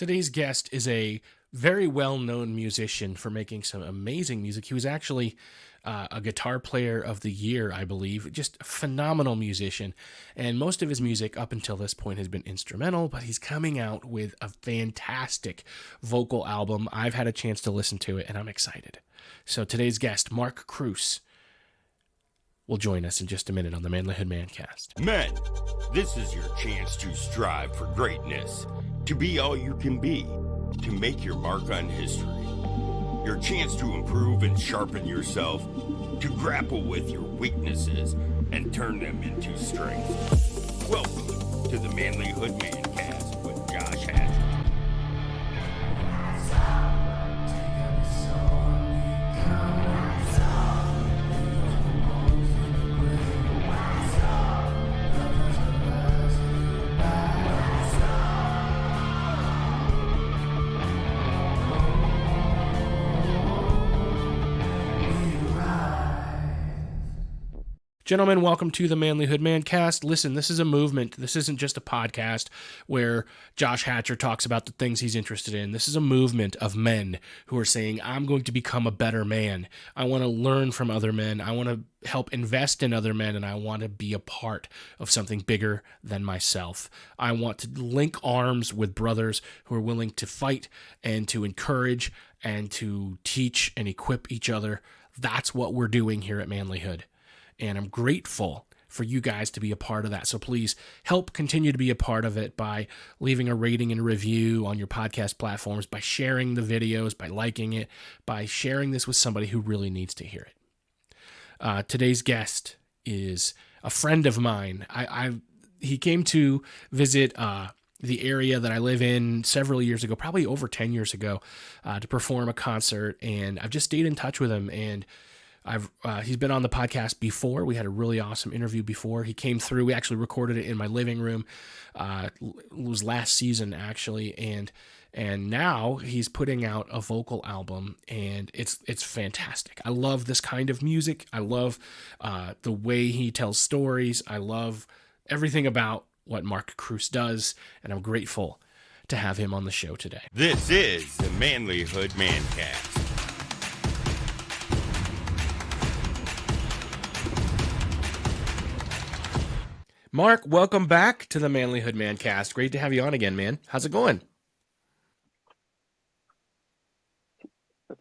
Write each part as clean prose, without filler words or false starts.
Today's guest is a very well-known musician for making some amazing music. He was actually a guitar player of the year, I believe. Just a phenomenal musician. And most of his music up until this point has been instrumental, but he's coming out with a fantastic vocal album. I've had a chance to listen to it, and I'm excited. So today's guest, Mark Kroos, will join us in just a minute on the Manlihood Mancast. Men, this is your chance to strive for greatness, to be all you can be, to make your mark on history. Your chance to improve and sharpen yourself, to grapple with your weaknesses and turn them into strength. Welcome to the Manlihood Mancast with Josh Hatcher. Gentlemen, welcome to the Manlihood Mancast. Listen, this is a movement. This isn't just a podcast where Josh Hatcher talks about the things he's interested in. This is a movement of men who are saying, I'm going to become a better man. I want to learn from other men. I want to help invest in other men, and I want to be a part of something bigger than myself. I want to link arms with brothers who are willing to fight and to encourage and to teach and equip each other. That's what we're doing here at Manlihood. And I'm grateful for you guys to be a part of that. So please help continue to be a part of it by leaving a rating and a review on your podcast platforms, by sharing the videos, by liking it, by sharing this with somebody who really needs to hear it. Today's guest is a friend of mine. He came to visit the area that I live in several years ago, probably over 10 years ago, to perform a concert. And I've just stayed in touch with him, and he's been on the podcast before. We had a really awesome interview before. He came through. We actually recorded it in my living room. It was last season, actually, and now he's putting out a vocal album, and it's fantastic. I love this kind of music. I love the way he tells stories. I love everything about what Mark Kroos does, and I'm grateful to have him on the show today. This is the Manlihood Mancast. Mark, welcome back to the Manlihood Mancast. Great to have you on again, man. How's it going?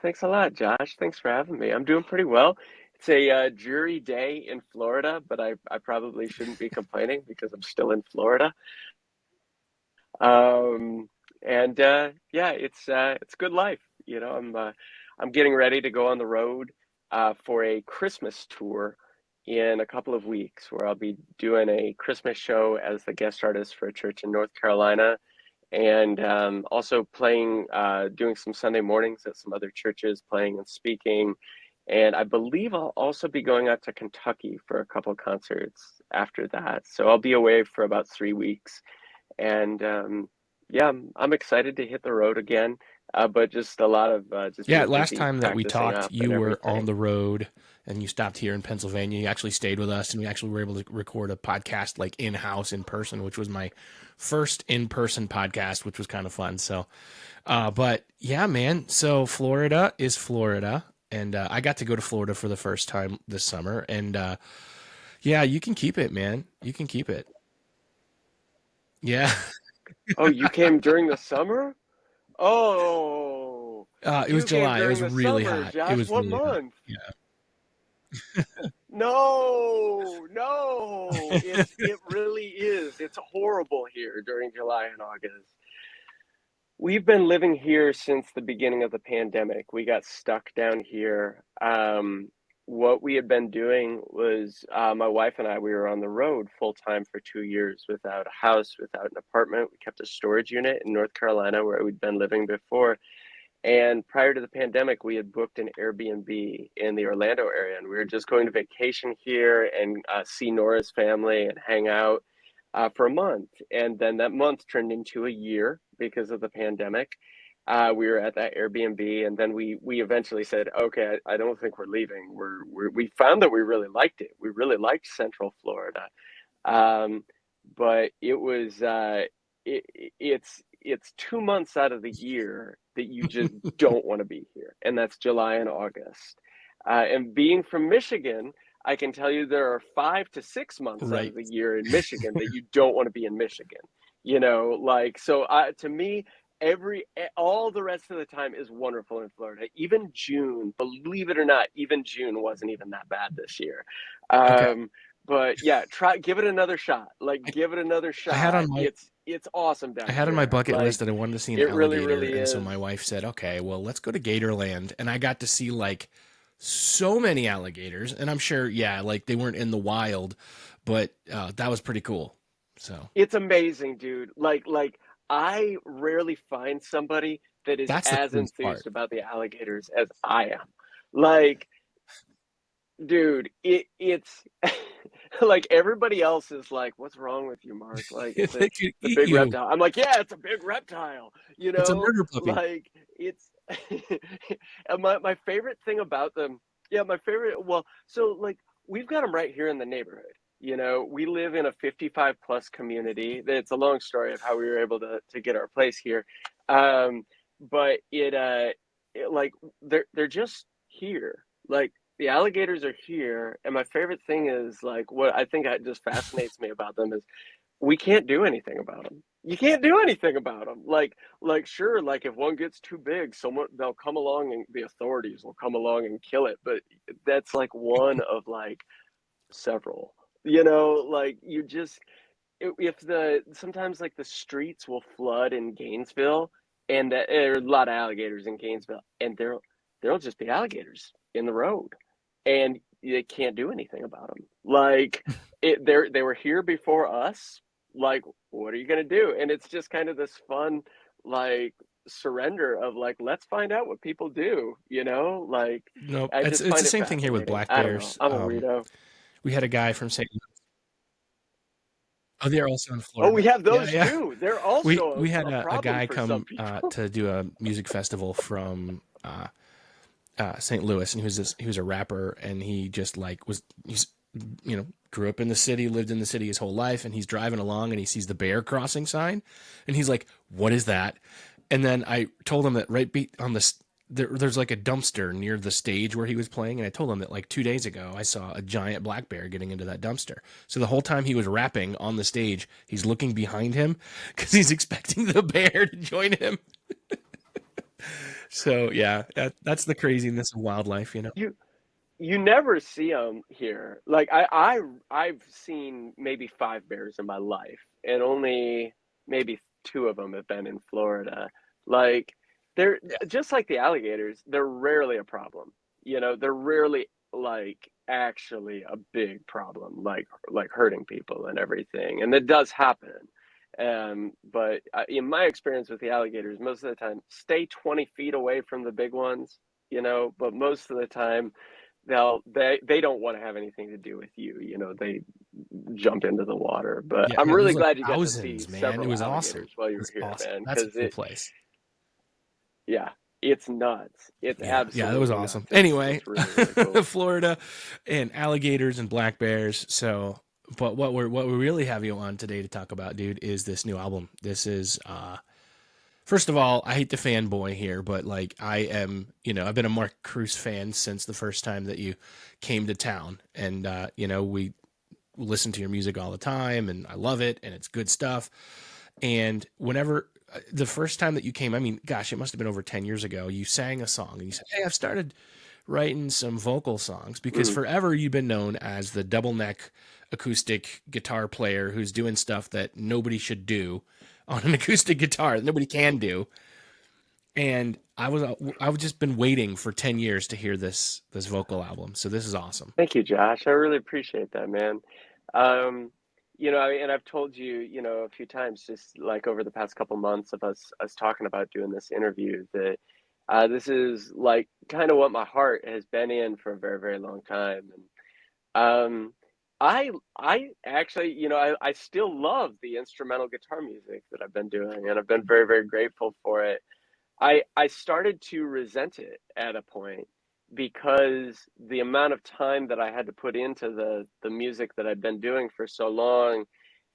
Thanks a lot, Josh. Thanks for having me. I'm doing pretty well. It's a dreary day in Florida, but I probably shouldn't be complaining because I'm still in Florida. It's good life. You know, I'm getting ready to go on the road for a Christmas tour in a couple of weeks, where I'll be doing a Christmas show as the guest artist for a church in North Carolina, and also playing, doing some Sunday mornings at some other churches, playing and speaking. And I believe I'll also be going out to Kentucky for a couple concerts after that. So I'll be away for about 3 weeks. And I'm excited to hit the road again. But just a lot of last time that we talked, you were on the road and you stopped here in Pennsylvania. You actually stayed with us, and we actually were able to record a podcast like in-house, in person, which was my first in-person podcast, which was kind of fun. So, but yeah, man. So Florida is Florida, and I got to go to Florida for the first time this summer, and yeah, you can keep it, man. You can keep it. Yeah. Oh, you came during the summer? Oh, it was July. It was really summer, hot. Josh. It was what really month? hot. Yeah. No, it really is. It's horrible here during July and August. We've been living here since the beginning of the pandemic. We got stuck down here. What we had been doing was my wife and I, we were on the road full time for 2 years without a house, without an apartment. We kept a storage unit in North Carolina where we'd been living before. And prior to the pandemic, we had booked an Airbnb in the Orlando area, and we were just going to vacation here and see Nora's family and hang out for a month. And then that month turned into a year because of the pandemic. We were at that Airbnb, and then we eventually said, okay, I don't think we're leaving. We found that we really liked it. We really liked Central Florida. But it was it's 2 months out of the year that you just don't want to be here, and that's July and August. And being from Michigan, I can tell you there are 5 to 6 months out Right. of the year in Michigan that you don't want to be in Michigan. So to me, all the rest of the time is wonderful in Florida. Even June, believe it or not, even June wasn't even that bad this year. Okay. But yeah, give it another shot. Like, give it another I had shot. on my It's awesome I down had on my here. bucket Like, list that I wanted to see an it really, alligator, really and so is. my wife said, "Okay, well, let's go to Gatorland." And I got to see like so many alligators, and I'm sure, yeah, like they weren't in the wild, but that was pretty cool. So It's amazing, dude. Like I rarely find somebody that is that's the as coolest part. enthused about the alligators as I am. Like, dude, it's like everybody else is like, "What's wrong with you, Mark? Like, it's They could a eat big you. reptile." I'm like, "Yeah, it's a big reptile." It's a murder puppy. Like it's and my favorite thing about them. Yeah, my favorite. Well, so like we've got them right here in the neighborhood. We live in a 55 plus community. It's a long story of how we were able to get our place here, but like they're just here. Like, the alligators are here, and my favorite thing is, like, what I think just fascinates me about them is we can't do anything about them. You can't do anything about them. Sure, like if one gets too big, they'll come along and the authorities will come along and kill it. But that's like one of like several. Like you just if the sometimes like the streets will flood in Gainesville, and there are a lot of alligators in Gainesville, and there'll just be alligators in the road, and they can't do anything about them. Like they were here before us. Like, what are you gonna do? And it's just kind of this fun, like, surrender of like, let's find out what people do. Like, Nope. I It's just the find it same thing here with fascinating. black I don't know. bears. I'm a weirdo. We had a guy from St. Oh, they're also in Oh, Florida. we have Yeah, those yeah. too. They're We also had a a problem guy for some come people. to do a music festival from St. Louis, and he was a rapper, and he just like he's grew up in the city, lived in the city his whole life, and he's driving along and he sees the bear crossing sign, and he's like, "What is that?" And then I told him that on there's like a dumpster near the stage where he was playing, and I told him that like 2 days ago I saw a giant black bear getting into that dumpster. So the whole time he was rapping on the stage, he's looking behind him because he's expecting the bear to join him. So yeah, that's the craziness of wildlife. You never see them here. Like I've seen maybe 5 bears in my life, and only maybe 2 of them have been in Florida. Like, they're just like the alligators. They're rarely a problem. They're rarely like actually a big problem, like hurting people and everything. And it does happen. But in my experience with the alligators, most of the time, stay 20 feet away from the big ones. But most of the time they don't want to have anything to do with you. They jump into the water. But Yeah, I'm no, really there's like glad you got to see thousands, man. It several was awesome. alligators while It you were was here, awesome. man, That's a because cool place. yeah, it's nuts. It's Yeah, yeah, that was absolutely awesome. nuts. Anyway, It's really, really cool. Florida and alligators and black bears. So, but what we really have you on today to talk about, dude, is this new album. This is first of all, I hate the fanboy here, but like I am, I've been a Mark Kroos fan since the first time that you came to town, and we listen to your music all the time, and I love it, and it's good stuff. And whenever the first time that you came, I mean, gosh, it must have been over 10 years ago, you sang a song and you said, "Hey, I've started writing some vocal songs," because Mm. forever you've been known as the double neck acoustic guitar player who's doing stuff that nobody should do on an acoustic guitar that nobody can do. And I've just been waiting for 10 years to hear this vocal album. So this is awesome. Thank you, Josh. I really appreciate that, man. Um, and I've told you, a few times, just like over the past couple months of us talking about doing this interview, that this is like kind of what my heart has been in for a very, very long time. And I actually, I still love the instrumental guitar music that I've been doing, and I've been very, very grateful for it. I started to resent it at a point, because the amount of time that I had to put into the music that I'd been doing for so long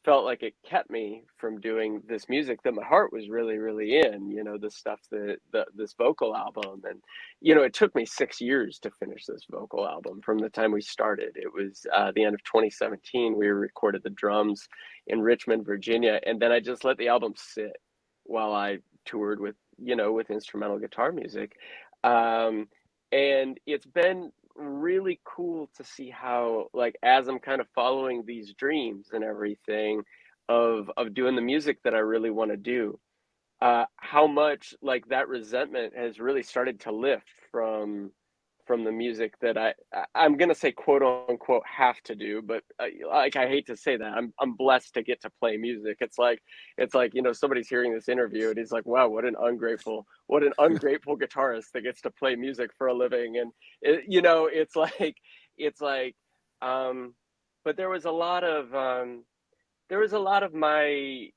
felt like it kept me from doing this music that my heart was really, really in, the stuff this vocal album. And, it took me 6 years to finish this vocal album from the time we started. It was the end of 2017. We recorded the drums in Richmond, Virginia. And then I just let the album sit while I toured with instrumental guitar music. And it's been really cool to see how, like, as I'm kind of following these dreams and everything of doing the music that I really want to do, how much like that resentment has really started to lift from the music that I'm gonna say quote unquote have to do, but like I hate to say that I'm blessed to get to play music. It's like somebody's hearing this interview and he's like, wow, what an ungrateful guitarist that gets to play music for a living. And it's like but there was a lot of my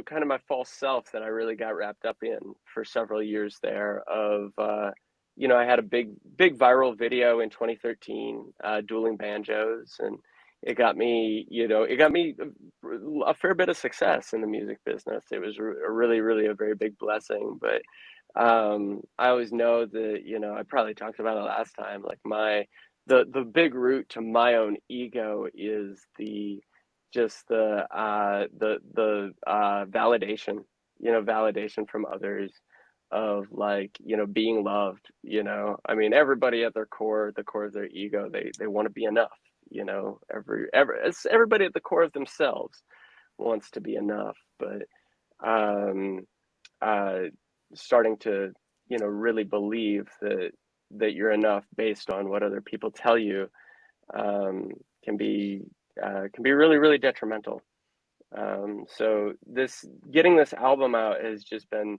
kind of my false self that I really got wrapped up in for several years there of I had a big viral video in 2013, dueling banjos, and it got me a fair bit of success in the music business. It was really a very big blessing. But I always know that I probably talked about it last time, like the big root to my own ego is the validation, validation from others of, like, being loved. I mean, everybody at their core, the core of their ego, they want to be enough. Everybody at the core of themselves wants to be enough. But starting to really believe that you're enough based on what other people tell you can be really detrimental. So getting this album out has just been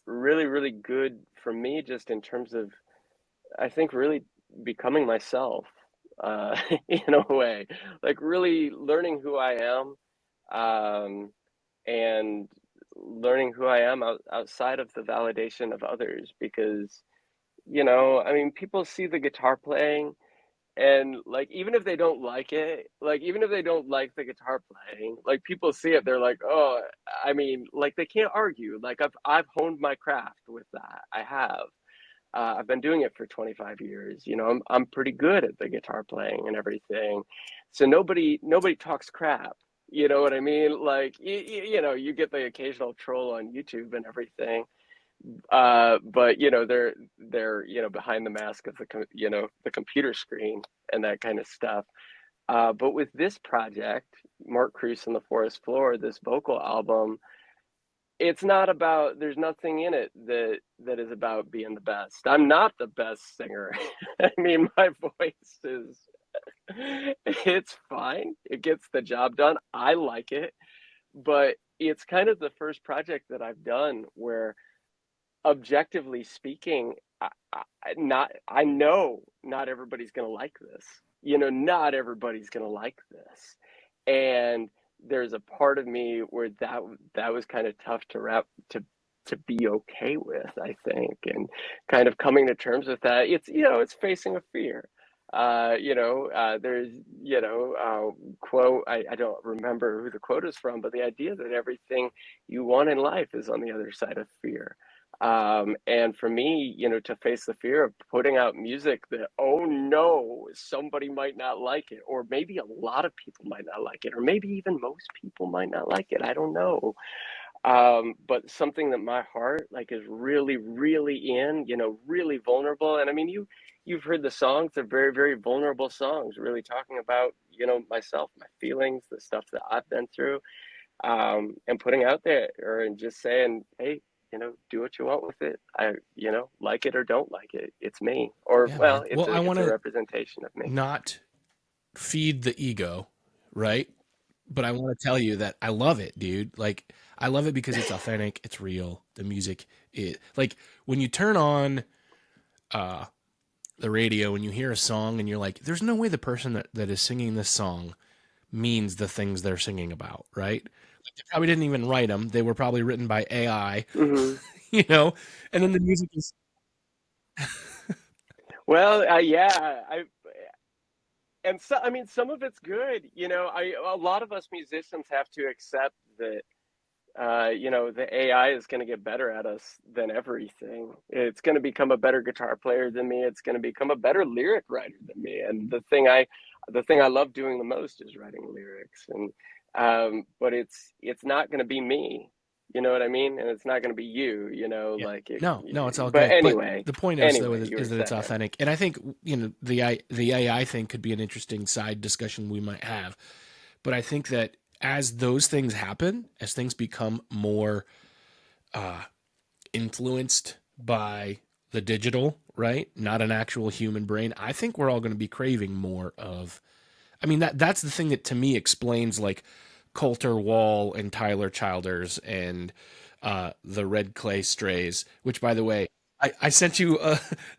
really good for me, just in terms of, I think, really becoming myself, in a way, like really learning who I am, and learning who I am outside of the validation of others. Because I mean, people see the guitar playing, and, like, even if they don't like it, like, even if they don't like the guitar playing, like, people see it, they're like, oh, I mean, like, they can't argue. Like, I've honed my craft with that. I have. I've been doing it for 25 years. I'm pretty good at the guitar playing and everything. So nobody talks crap. You know what I mean? Like, you get the occasional troll on YouTube and everything. But they're behind the mask of the computer screen and that kind of stuff. But with this project, Mark Kroos and the Forest Floor, this vocal album, it's not about, there's nothing in it that is about being the best. I'm not the best singer. I mean, my voice is, it's fine. It gets the job done. I like it. But it's kind of the first project that I've done where, objectively speaking, I know not everybody's gonna like this. Not everybody's gonna like this. And there's a part of me where that was kind of tough to be okay with, I think, and kind of coming to terms with that. It's facing a fear. There's quote, I don't remember who the quote is from, but the idea that everything you want in life is on the other side of fear. And for me, to face the fear of putting out music that, oh no, somebody might not like it, or maybe a lot of people might not like it, or maybe even most people might not like it. I don't know. But something that my heart, like, is really, really in, really vulnerable. And I mean, you've heard the songs. They're very, very vulnerable songs, really talking about, myself, my feelings, the stuff that I've been through, and putting out there, and just saying, hey, do what you want with it. Like it or don't like it. It's me. Or, Yeah, well, man. it's I want a to representation of me. not feed the ego, right? But I want to tell you that I love it, dude. Like, I love it because it's authentic, it's real. The music, like, when you turn on the radio and you hear a song and you're like, there's no way the person that is singing this song means the things they're singing about, right? Like, they probably didn't even write them. They were probably written by AI, Mm-hmm. And then the music is. Well, yeah, and so I mean, some of it's good. A lot of us musicians have to accept that the AI is going to get better at us than everything. It's going to become a better guitar player than me. It's going to become a better lyric writer than me. And the thing I love doing the most is writing lyrics. And but it's not going to be me. You know what I mean? And it's not going to be you. Yeah. Like it. No, it's all But good. But anyway, the point is, though, anyway, you is were that it's saying, authentic. And I think, the AI thing could be an interesting side discussion we might have. But I think that as those things happen, as things become more uh, influenced by the digital, right? Not an actual human brain. I think we're all going to be craving more of. I mean, that's the thing that to me explains like Coulter Wall and Tyler Childers and the Red Clay Strays. Which, by the way, I sent you.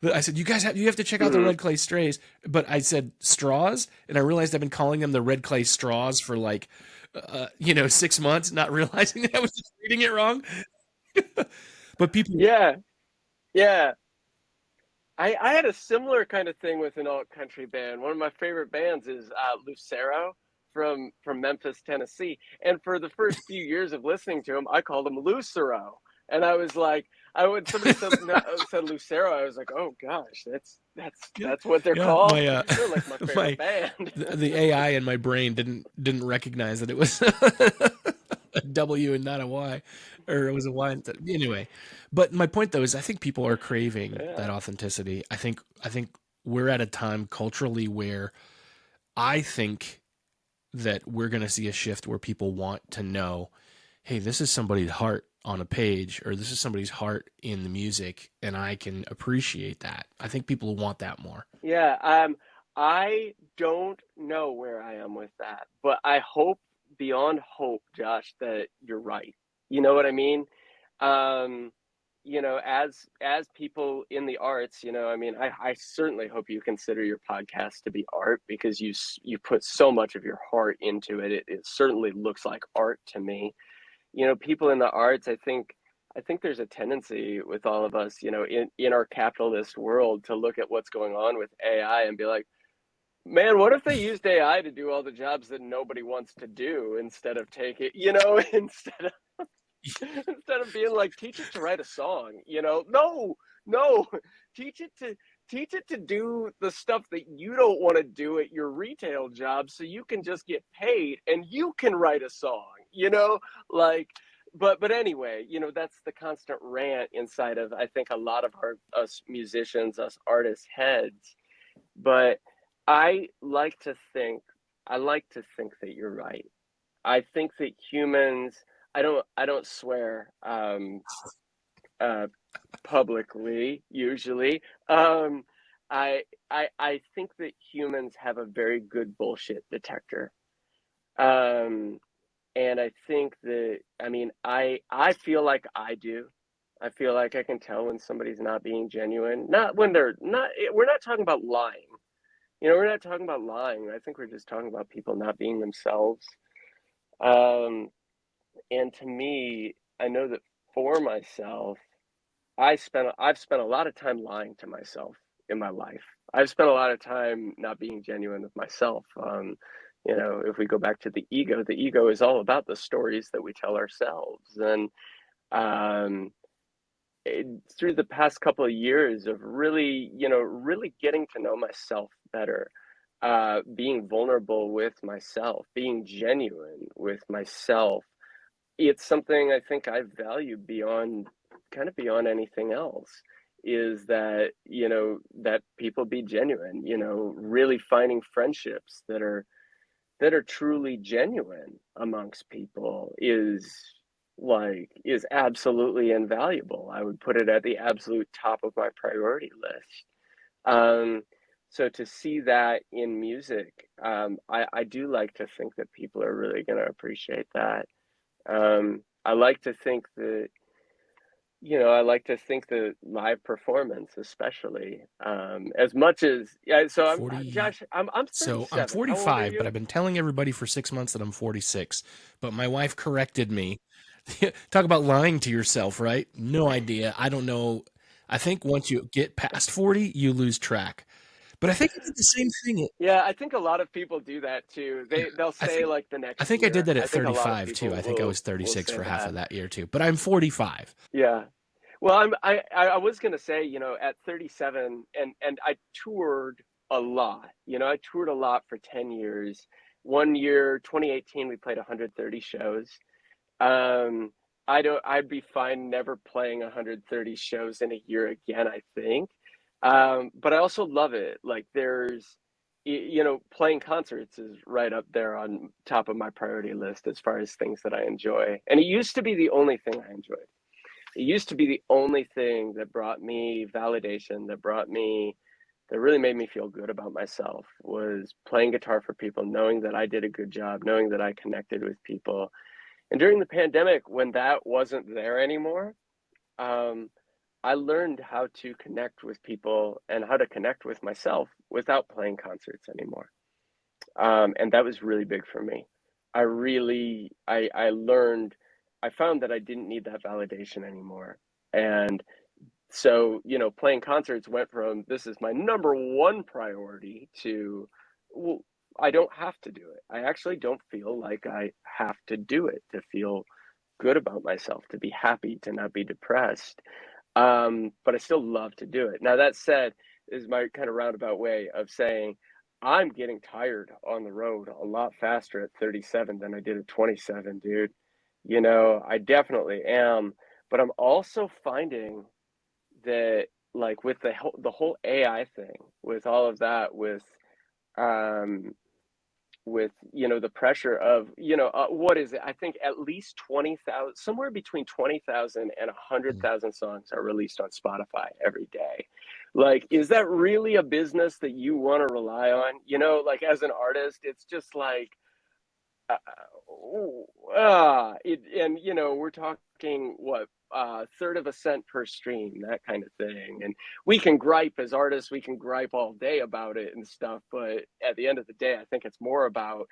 I said you have to check out the hmm Red Clay Strays, but I said straws, and I realized I've been calling them the Red Clay Straws for like 6 months, not realizing that I was just reading it wrong. But people, yeah, yeah. I had a similar kind of thing with an alt country band. One of my favorite bands is Lucero from Memphis, Tennessee. And for the first few years of listening to them, I called them Lucero. And I was like, when somebody said said Lucero, I was like, oh gosh, yeah, that's what they're yeah, called. They're like my favorite my band. the AI in my brain didn't recognize that it was a W and not a Y, or it was a Y instead. Anyway, but my point though is I think people are craving Yeah. that authenticity. I think we're at a time culturally where I think that we're going to see a shift where people want to know, hey, this is somebody's heart on a page, or this is somebody's heart in the music, and I can appreciate that. I think people want that more. Yeah, I don't know where I am with that, but I hope beyond hope, Josh, that you're right. You know what I mean? Um, as people in the arts, I mean, I certainly hope you consider your podcast to be art because you put so much of your heart into it. It certainly looks like art to me. People in the arts, I think there's a tendency with all of us, in our capitalist world to look at what's going on with AI and be like, man, what if they used AI to do all the jobs that nobody wants to do instead of take it, instead of being like, teach it to write a song, no, no, teach it to do the stuff that you don't want to do at your retail job so you can just get paid and you can write a song, like. But anyway, that's the constant rant inside of, I think, a lot of us musicians, us artists' heads. But I like to think I like to think that you're right. I think that humans, I don't swear uh publicly usually. I think that humans have a very good bullshit detector. Um and I think that, I mean, I feel like I do. I feel like I can tell when somebody's not being genuine. Not when they're not, we're not talking about lying. We're not talking about lying. I think we're just talking about people not being themselves. Um, and to me, I know that for myself, I've spent a lot of time lying to myself in my life. I've spent a lot of time not being genuine with myself. If we go back to the ego is all about the stories that we tell ourselves. And um, through the past couple of years of really getting to know myself better, being vulnerable with myself, being genuine with myself, it's something I think I value beyond anything else, is that people be genuine, really finding friendships that are truly genuine amongst people is absolutely invaluable. I would put it at the absolute top of my priority list. Um, so to see that in music, I do like to think that people are really going to appreciate that. I like to think that, live performance, especially, as much as, yeah. So Forty. Josh, I'm So I'm 37. How old are 45, but you? I've been telling everybody for 6 months that I'm 46. But my wife corrected me. Talk about lying to yourself, right? No idea. I don't know. I think once you get past 40, you lose track. But I think I did the same thing. Yeah, I think a lot of people do that too. Yeah, They'll I say think like the I next think I did year. that I at think a lot of 35 too. people I think I was will 36 say for half that. of that year too. But I'm 45. Yeah. Well, I was gonna say, at 37, and I toured a lot. I toured a lot for 10 years. One year, 2018, we played 130 shows. Um, I'd be fine never playing 130 shows in a year again, I think. But I also love it. Like playing concerts is right up there on top of my priority list as far as things that I enjoy. And it used to be the only thing I enjoyed. It used to be the only thing that brought me validation, that really made me feel good about myself, was playing guitar for people, knowing that I did a good job, knowing that I connected with people. And during the pandemic, when that wasn't there anymore, um, I learned how to connect with people and how to connect with myself without playing concerts anymore. And that was really big for me. I learned, I found that I didn't need that validation anymore. And so, playing concerts went from this is my number one priority to, well, I don't have to do it. I actually don't feel like I have to do it to feel good about myself, to be happy, to not be depressed. But I still love to do it. Now, that said, is my kind of roundabout way of saying I'm getting tired on the road a lot faster at 37 than I did at 27, dude. I definitely am. But I'm also finding that, like, with the whole AI thing, with all of that, um the pressure of, what is it? I think at least 20,000, somewhere between 20,000 and 100,000 songs are released on Spotify every day. Like, is that really a business that you want to rely on? Like, as an artist, it's just like, and we're talking what, third of a cent per stream, that kind of thing. And we can gripe as artists, we can gripe all day about it and stuff, but at the end of the day, I think it's more about,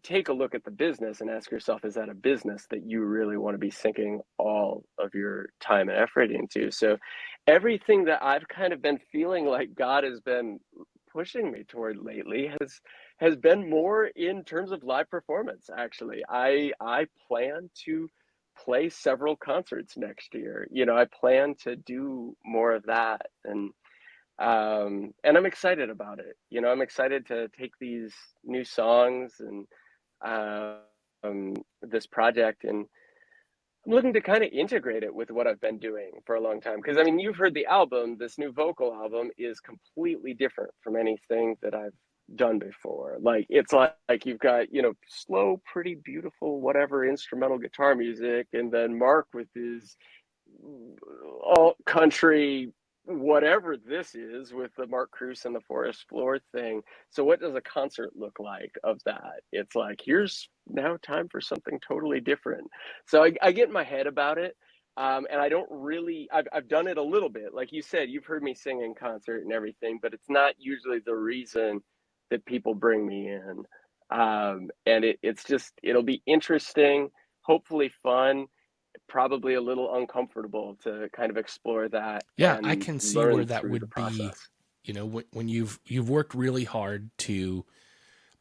take a look at the business and ask yourself, is that a business that you really want to be sinking all of your time and effort into? So everything that I've kind of been feeling like God has been pushing me toward lately has been more in terms of live performance. Actually, I plan to play several concerts next year. I plan to do more of that, and I'm excited about it. I'm excited to take these new songs and this project, and I'm looking to kind of integrate it with what I've been doing for a long time. Because, I mean, you've heard the album. This new vocal album is completely different from anything that I've done before. Like, it's like you've got, slow, pretty beautiful, whatever, instrumental guitar music, and then Mark with his alt country, whatever this is, with the Mark Kroos and the Forest Floor thing. So what does a concert look like of that? It's like, here's now time for something totally different. So I get in my head about it. And I don't really, I've done it a little bit. Like you said, you've heard me sing in concert and everything, but it's not usually the reason that people bring me in. And it's just, it'll be interesting, hopefully fun, probably a little uncomfortable to kind of explore that Yeah, I and can see where learn that through the would be, process. when you've worked really hard to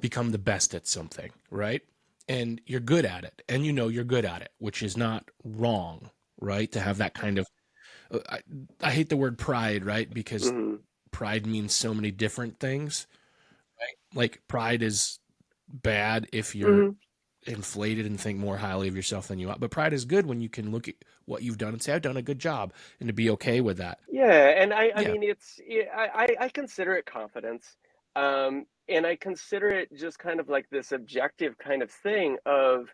become the best at something, right? And you're good at it, and you're good at it, which is not wrong, right? To have that kind of, I hate the word pride, right? Because Mm-hmm. pride means so many different things, right? Like, pride is bad if you're Mm-hmm. inflated and think more highly of yourself than you are. But pride is good when you can look at what you've done and say, I've done a good job, and to be okay with that. Yeah, and I Yeah. mean, I consider it confidence, and I consider it just kind of like this objective kind of thing of,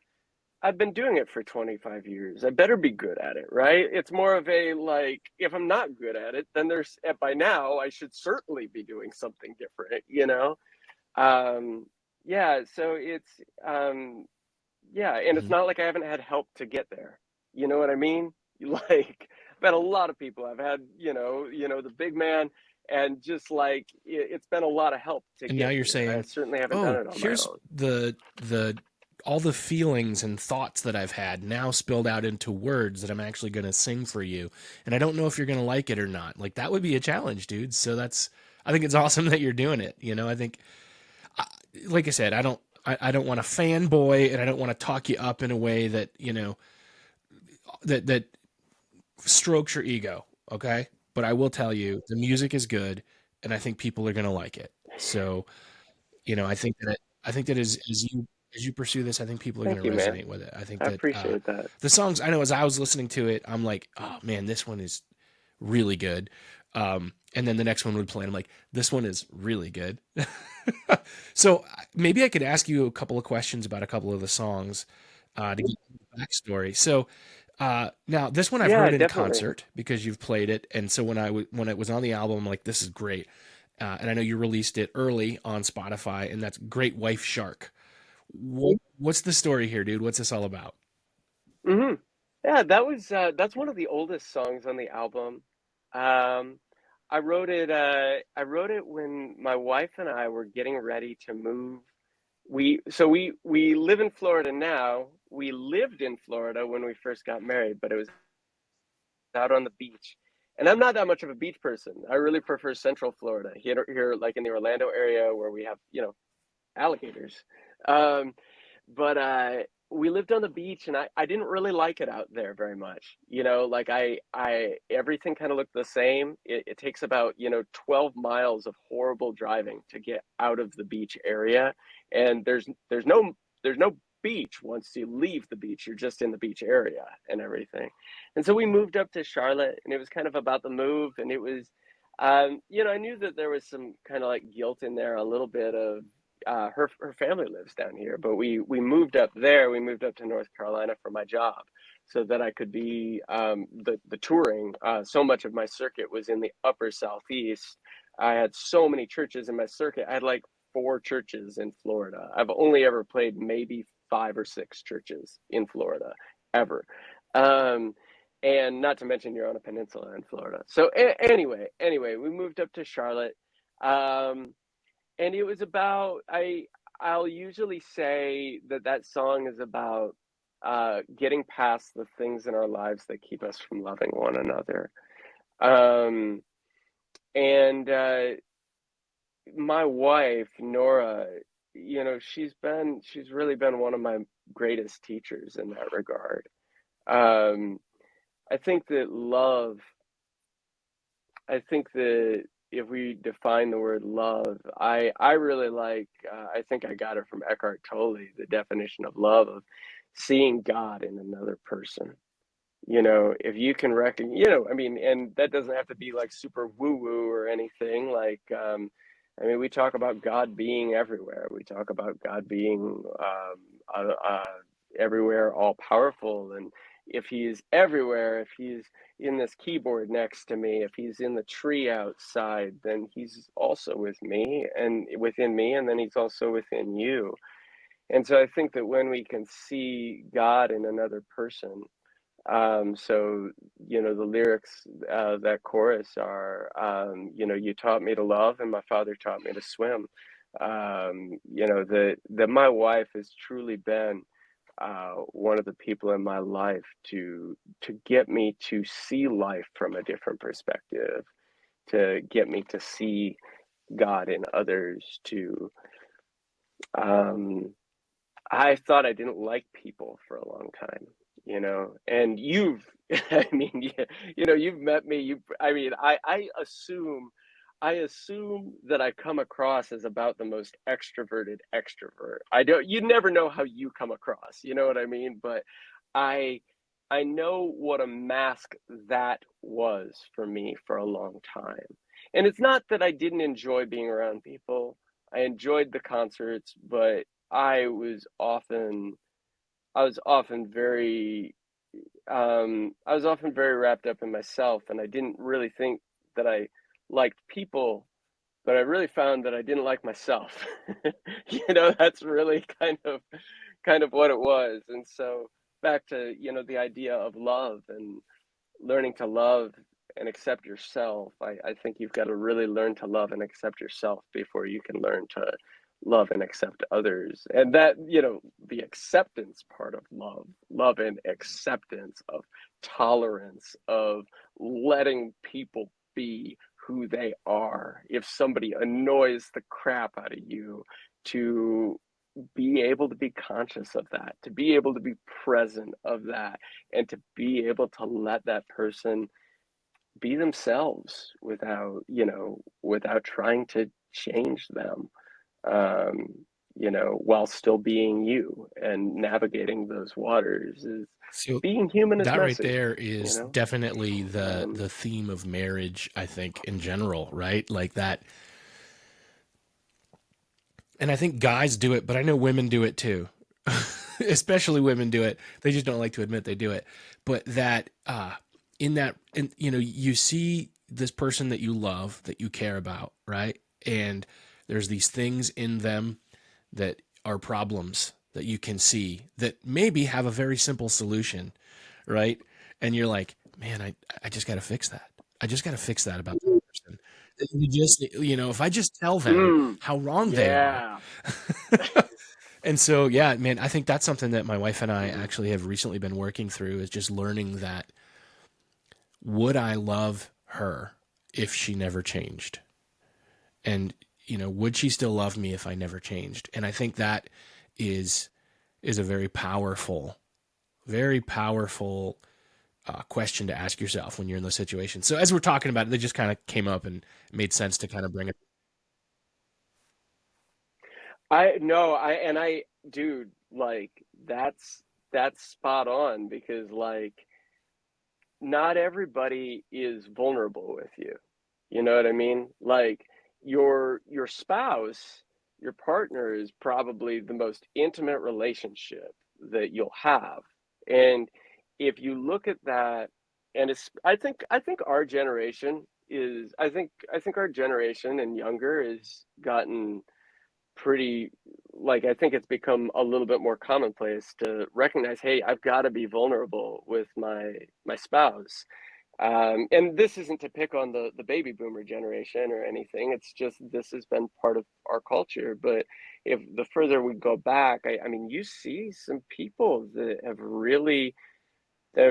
I've been doing it for 25 years. I better be good at it, right? It's more of a, like, if I'm not good at it, then by now I should certainly be doing something different. Um, yeah, so yeah, and it's Mhm. not like I haven't had help to get there. You know what I mean? Like, I've had a lot of people. I've had, the big man, and just like it's been a lot of help to And now get you're here. I saying, certainly haven't done oh, it on my here's own. the all the feelings and thoughts that I've had now spilled out into words that I'm actually going to sing for you. And I don't know if you're going to like it or not. Like, that would be a challenge, dude. So I think it's awesome that you're doing it. I think, like I said, I don't want to fanboy, and I don't want to talk you up in a way that, that strokes your ego. Okay. But I will tell you the music is good, and I think people are going to like it. So, I think that as you pursue this, I think people are going Thank to you, man. resonate with it. I think I that, appreciate that. the songs, I know, as I was listening to it, I'm like, oh man, this one is really good. And then the next one would play, and I'm like, this one is really good. So maybe I could ask you a couple of questions about a couple of the songs, to get the backstory. So now this one I've Yeah, heard in definitely. concert because you've played it, and so when it was on the album, I'm like, this is great. And I know you released it early on Spotify, and that's Great Wife Shark. What's the story here, dude? What's this all about? Hmm. Yeah, that's one of the oldest songs on the album. Um, I wrote it when my wife and I were getting ready to move. We live in Florida now. We lived in Florida when we first got married, but it was out on the beach. And I'm not that much of a beach person. I really prefer Central Florida, here like in the Orlando area where we have, alligators. Um, but we lived on the beach, and I didn't really like it out there very much. Like I everything kind of looked the same. It takes about, 12 miles of horrible driving to get out of the beach area. And there's no beach once you leave the beach. You're just in the beach area and everything. And so we moved up to Charlotte, and it was kind of about the move. And it was, I knew that there was some kind of like guilt in there, a little bit of, her family lives down here, but we moved up there. We moved up to North Carolina for my job, so that I could be, the touring. So much of my circuit was in the upper southeast. I had so many churches in my circuit. I had like four churches in Florida. I've only ever played maybe five or six churches in Florida ever. Um, and not to mention you're on a peninsula in Florida. So anyway, we moved up to Charlotte. Um, and it was about, I'll usually say that song is about, getting past the things in our lives that keep us from loving one another. Um, and My wife Nora, she's really been one of my greatest teachers in that regard. Um, I think that love I think that if we define the word love, I really like, I think I got it from Eckhart Tolle, the definition of love, of seeing God in another person. If you can reckon, I mean, and that doesn't have to be like super woo woo or anything. Like, I mean, we talk about God being everywhere. We talk about God being, everywhere, all powerful. And if he's everywhere, if he's in this keyboard next to me, if he's in the tree outside, then he's also with me and within me, and then he's also within you. And so I think that when we can see God in another person, so, the lyrics, that chorus are, you taught me to love, and my father taught me to swim. That my wife has truly been, one of the people in my life to get me to see life from a different perspective, to get me to see God in others, to, um, I thought I didn't like people for a long time, and I mean, you've met me. I mean, I assume that I come across as about the most extroverted extrovert. You never know how you come across, you know what I mean? But I, I know what a mask that was for me for a long time. And it's not that I didn't enjoy being around people. I enjoyed the concerts, but I was often I was often very I was often very wrapped up in myself, and I didn't really think that I liked people, but I really found that I didn't like myself. That's really kind of what it was. And so back to, the idea of love and learning to love and accept yourself. I think you've got to really learn to love and accept yourself before you can learn to love and accept others. And that, the acceptance part of love and acceptance, of tolerance, of letting people be who they are. If somebody annoys the crap out of you, to be able to be conscious of that, to be able to be present of that, and to be able to let that person be themselves without, without trying to change them, um, while still being you and navigating those waters, is So being human is that right messy, there you is know? definitely the Um, the theme of marriage, I think, in general, right? Like that. And I think guys do it, but I know women do it too. Especially women do it. They just don't like to admit they do it. But that in that and you see this person that you love, that you care about, right? And there's these things in them that are problems that you can see that maybe have a very simple solution, right? And you're like, man, I just got to fix that. I just got to fix that about that person. You just, if I just tell them mm, how wrong they are. yeah. And so, yeah, man, I think that's something that my wife and I Mm. actually have recently been working through, is just learning that, would I love her if she never changed? And, would she still love me if I never changed? And I think that is is a very powerful question to ask yourself when you're in those situations. So as we're talking about it, they just kind of came up and made sense to kind of bring it. I no, dude, like that's spot on, because like not everybody is vulnerable with you. You know what I mean? Like your spouse, your partner is probably the most intimate relationship that you'll have. And if you look at that, and I think our generation is I think our generation and younger is gotten pretty, like, I think it's become a little bit more commonplace to recognize, hey, I've got to be vulnerable with my spouse. And this isn't to pick on the baby boomer generation or anything. It's just this has been part of our culture. But if the further we go back, I mean, you see some people that have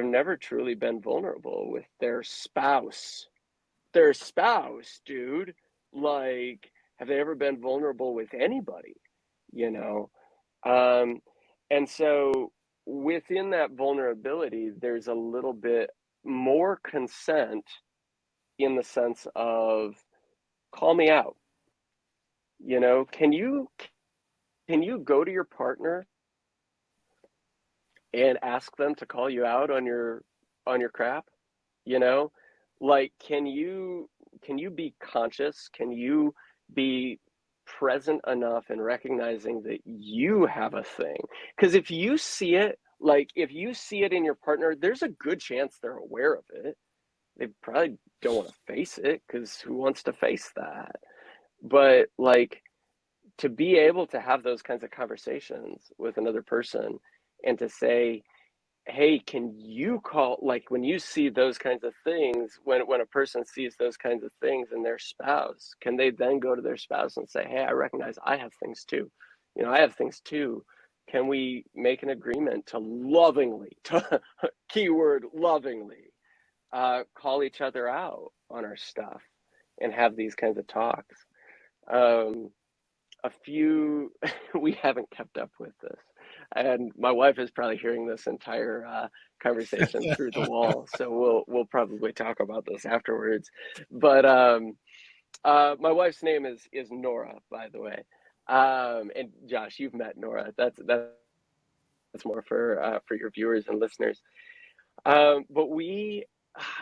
never truly been vulnerable with their spouse, dude. Like, have they ever been vulnerable with anybody? You know? Um, and so within that vulnerability, there's a little bit more consent, in the sense of, call me out. Can you go to your partner and ask them to call you out on your crap? You know, like, can you be conscious? Can you be present enough in recognizing that you have a thing? Because if you see it in your partner, there's a good chance they're aware of it. They probably don't want to face it, because who wants to face that? But like, to be able to have those kinds of conversations with another person, and to say, hey, can you call, like, when you see those kinds of things, when a person sees those kinds of things in their spouse, can they then go to their spouse and say, hey, I recognize I have things too. I have things too. Can we make an agreement to lovingly, keyword lovingly, call each other out on our stuff and have these kinds of talks? Um, a few We haven't kept up with this, and my wife is probably hearing this entire conversation through the wall, so we'll probably talk about this afterwards. But my wife's name is Nora, by the way. And Josh, you've met Nora. That's more for your viewers and listeners. But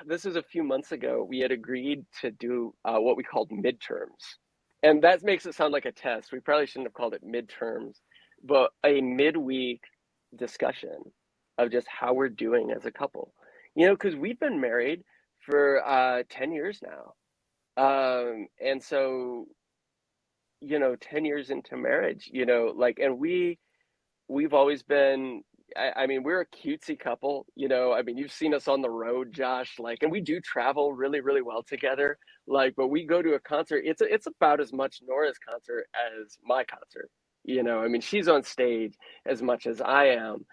this was a few months ago. We had agreed to do what we called midterms. And that makes it sound like a test. We probably shouldn't have called it midterms, but a midweek discussion of just how we're doing as a couple. Because we've been married for 10 years now. And so, 10 years into marriage, like, and we've always been, I mean, we're a cutesy couple. I mean, you've seen us on the road, Josh, like, and we do travel really, really well together. Like, but we go to a concert, it's about as much Nora's concert as my concert. I mean, she's on stage as much as I am.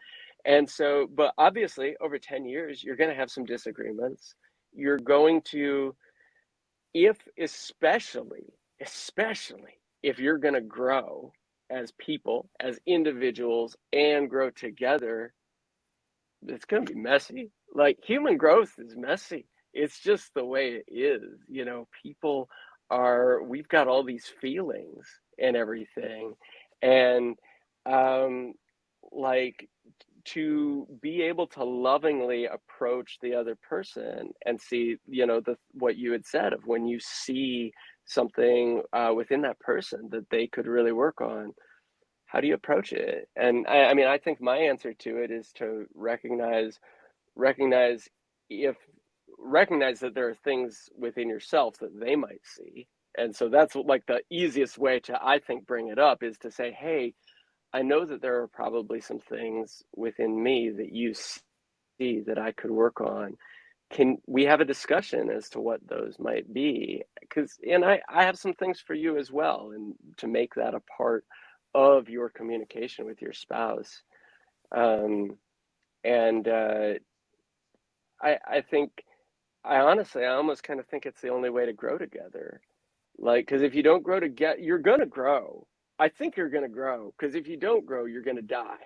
And so, but obviously over 10 years, you're going to have some disagreements. You're going to especially if you're going to grow as people, as individuals, and grow together, it's going to be messy. Like, human growth is messy. It's just the way it is. We've got all these feelings and everything. And, like, to be able to lovingly approach the other person and see, what you had said of when you see something within that person that they could really work on, how do you approach it? And I mean, I think my answer to it is to recognize if recognize that there are things within yourself that they might see. And so that's like the easiest way to, I think, bring it up, is to say, hey, I know that there are probably some things within me that you see that I could work on. Can we have a discussion as to what those might be? And I have some things for you as well, and to make that a part of your communication with your spouse. And I think, I almost kind of think it's the only way to grow together. Like, because if you don't grow together, you're going to grow. I think you're going to grow, because if you don't grow, you're going to die.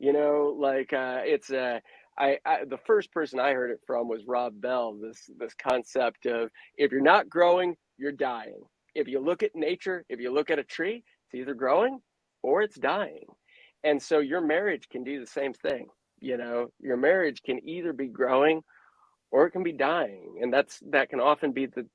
The first person I heard it from was Rob Bell, this concept of, if you're not growing, you're dying. If you look at nature, if you look at a tree, it's either growing or it's dying. And so your marriage can do the same thing. Your marriage can either be growing or it can be dying. And that can often be the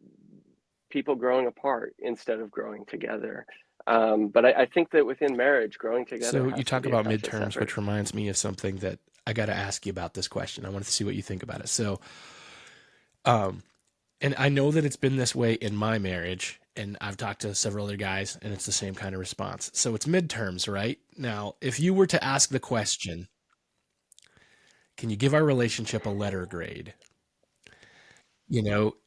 people growing apart instead of growing together. But I think that within marriage, growing together So has you to talk be a about conscious midterms, effort. which reminds me of something that I got to ask you about this question. I want to see what you think about it. So, and I know that it's been this way in my marriage, and I've talked to several other guys, and it's the same kind of response. So it's midterms, right? Now, if you were to ask the question, can you give our relationship a letter grade?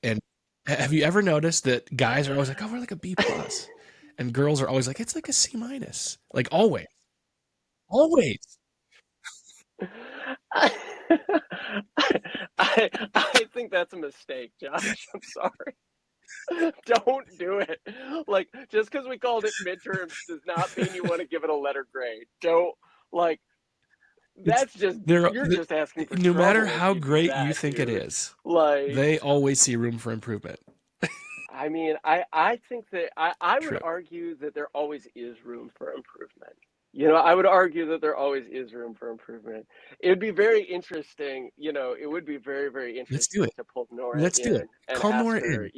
And have you ever noticed that guys are always like, oh, we're like a B plus, and girls are always like, it's like a C minus, like always, always. I, I think that's a mistake, Josh. I'm sorry. Don't do it. Like, just because we called it midterms does not mean you want to give it a letter grade. Don't, like, It's that's just, there. you're just asking for No matter trouble if how you do great you that, think it dude. is, Like, they always see room for improvement. I mean, I think that I would True. argue that there always is room for improvement. I would argue that there always is room for improvement. It would be very interesting, it would be very, very Let's do interesting it. to pull Nora Let's do in it. and Call Nora in.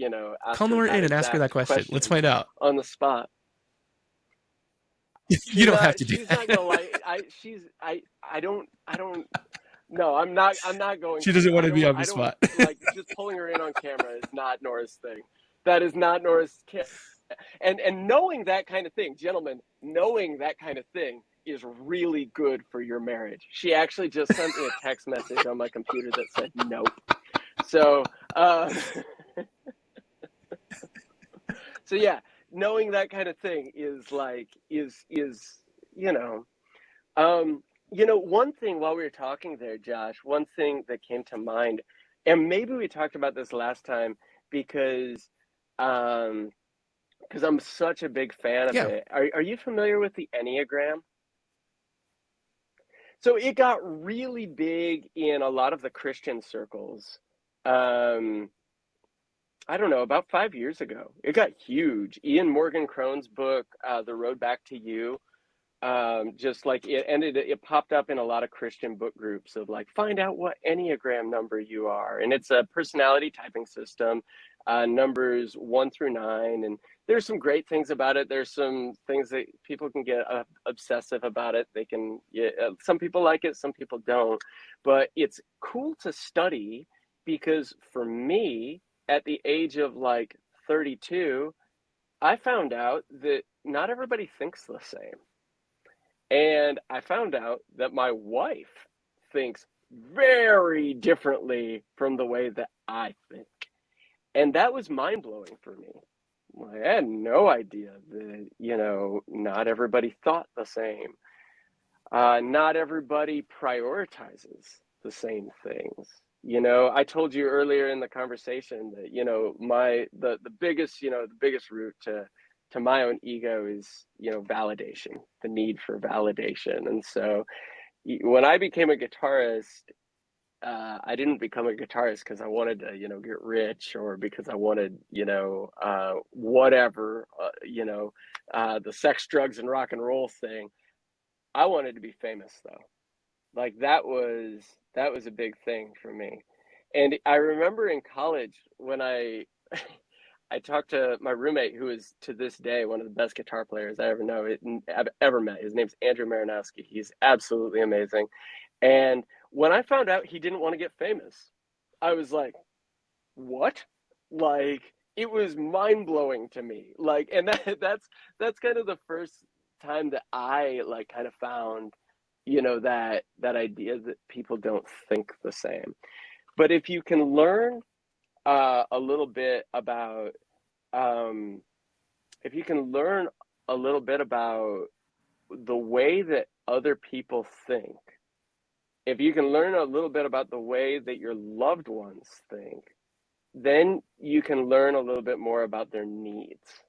ask Call her Nora that in and ask her that exact question. Let's question find out. on the spot. You don't have to do She's not that. gonna like, I don't, no, I'm not going She doesn't to. want to be on the spot. Like, just pulling her in on camera is not Nora's thing. That is not Nora's. And knowing that kind of thing, gentlemen, knowing that kind of thing is really good for your marriage. She actually just sent me a text message on my computer that said nope. So, so yeah, knowing that kind of thing is like, you know, one thing while we were talking there, Josh, one thing that came to mind, and maybe we talked about this last time, because um, I'm such a big fan of Yeah. it. Are you familiar with the Enneagram? So it got really big in a lot of the Christian circles. Um, I don't know, about 5 years ago. It got huge. Ian Morgan Crone's book, The Road Back to You, just like it popped up in a lot of Christian book groups of, like, find out what Enneagram number you are. And it's a personality typing system, numbers 1 through 9. And there's some great things about it. There's some things that people can get obsessive about it. They can, some people like it, some people don't. But it's cool to study, because for me, at the age of like 32, I found out that not everybody thinks the same. And I found out that my wife thinks very differently from the way that I think. And that was mind blowing for me. I had no idea that, not everybody thought the same. Not everybody prioritizes the same things. You know, I told you earlier in the conversation that, you know, the biggest, you know, the biggest root to my own ego is, you know, validation, the need for validation. And so when I became a guitarist, I didn't become a guitarist because I wanted to, you know, get rich, or because I wanted, you know, whatever, the sex, drugs, and rock and roll thing. I wanted to be famous though. Like that was a big thing for me. And I remember in college when I talked to my roommate, who is to this day one of the best guitar players I ever know, I've ever met. His name's Andrew Marinowski. He's absolutely amazing. And when I found out he didn't want to get famous, I was like, what? Like, it was mind blowing to me. Like, and that's kind of the first time that I like kind of found, you know, that idea that people don't think the same. But if you can learn a little bit about, um, if you can learn a little bit about the way that other people think, if you can learn a little bit about the way that your loved ones think, then you can learn a little bit more about their needs.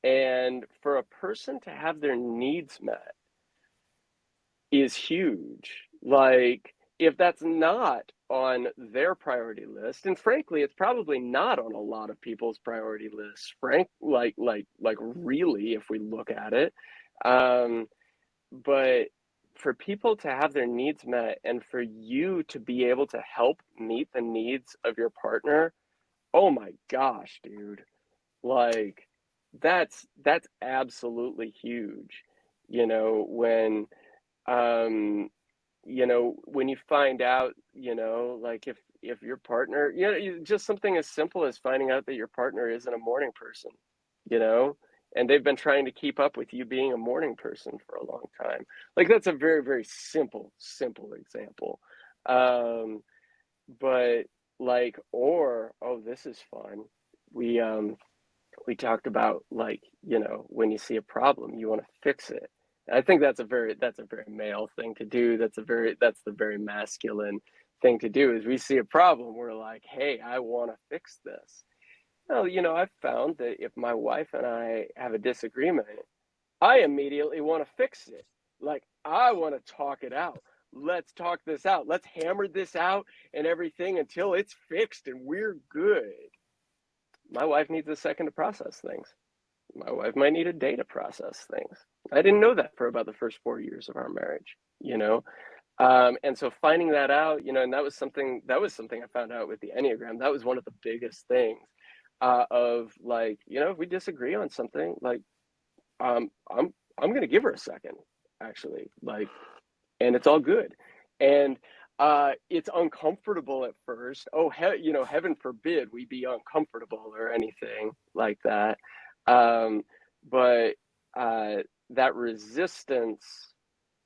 And for a person to have their needs met is huge. Like, if that's not on their priority list, and frankly, it's probably not on a lot of people's priority lists, like really, if we look at it. But for people to have their needs met and for you to be able to help meet the needs of your partner, oh my gosh, dude. Like, that's absolutely huge. You know, um when you find out, you know, like if your partner, you know, just something as simple as finding out that your partner isn't a morning person, you know, and they've been trying to keep up with you being a morning person for a long time. Like, that's a very, very simple example. Um, but like, or, oh, this is fun. We we talked about, like, you know, when you see a problem, you want to fix it. I think that's a very male thing to do. That's the very masculine thing to do. Is we see a problem, we're like, hey, I want to fix this. Well, you know, I've found that if my wife and I have a disagreement, I immediately want to fix it. Like, I want to talk it out. Let's talk this out. Let's hammer this out and everything until it's fixed and we're good. My wife needs a second to process things. My wife might need a day to process things. I didn't know that for about the first 4 years of our marriage, you know? And so finding that out, you know, and that was something I found out with the Enneagram. That was one of the biggest things, of, like, you know, if we disagree on something, like, I'm going to give her a second, actually, like, and it's all good. And it's uncomfortable at first. Oh, you know, heaven forbid we be uncomfortable or anything like that. Um, but uh, that resistance,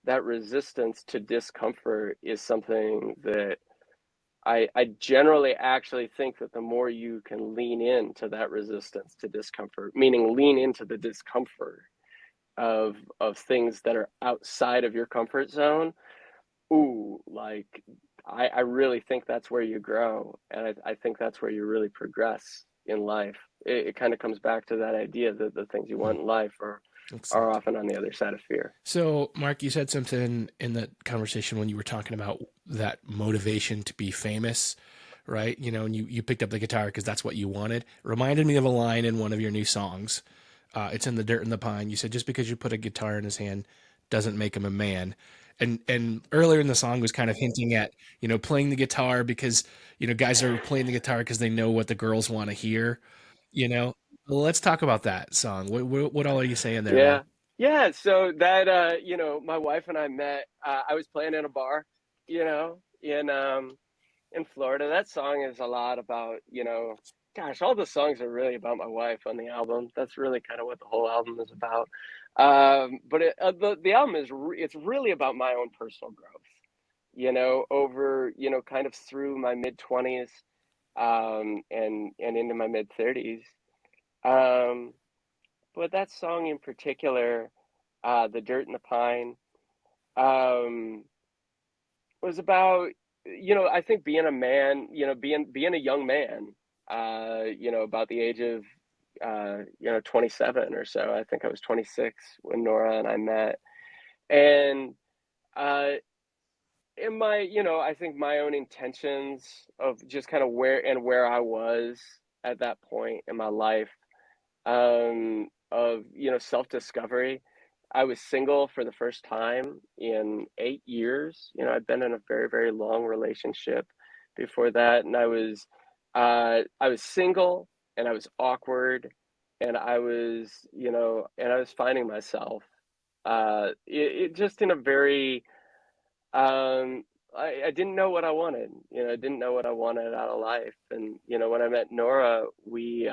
that resistance to discomfort is something that I generally actually think that the more you can lean into that resistance to discomfort, meaning lean into the discomfort of things that are outside of your comfort zone, ooh, like, I really think that's where you grow. And I think that's where you really progress in life. It kind of comes back to that idea that the things you want in life are Excellent. often on the other side of fear. So, Mark, you said something in the conversation when you were talking about that motivation to be famous, right? You know, and you picked up the guitar because that's what you wanted. It reminded me of a line in one of your new songs. It's in The Dirt and the Pine. You said, just because you put a guitar in his hand doesn't make him a man. And earlier in the song was kind of hinting at, you know, playing the guitar because, you know, guys are playing the guitar because they know what the girls want to hear, you know. Well, let's talk about that song. What all are you saying there, man? Yeah. Yeah. So that, you know, my wife and I met, I was playing in a bar, you know, in Florida. That song is a lot about, you know, gosh, all the songs are really about my wife on the album. That's really kind of what the whole album is about. But the album it's really about my own personal growth, you know, over, you know, kind of through my mid 20s, and into my mid 30s. Um, but that song in particular, The Dirt and the Pine, um, was about I think being a man, being a young man, about the age of, 27 or so. I think I was 26 when Nora and I met. And, uh, in my, I think my own intentions of just kind of where I was at that point in my life, of, self-discovery. I was single for the first time in 8 years. I'd been in a very, very long relationship before that, and I was single, and I was awkward, and I was finding myself. It just in a very, um, I didn't know what I wanted. I didn't know what I wanted out of life, and when I met Nora, we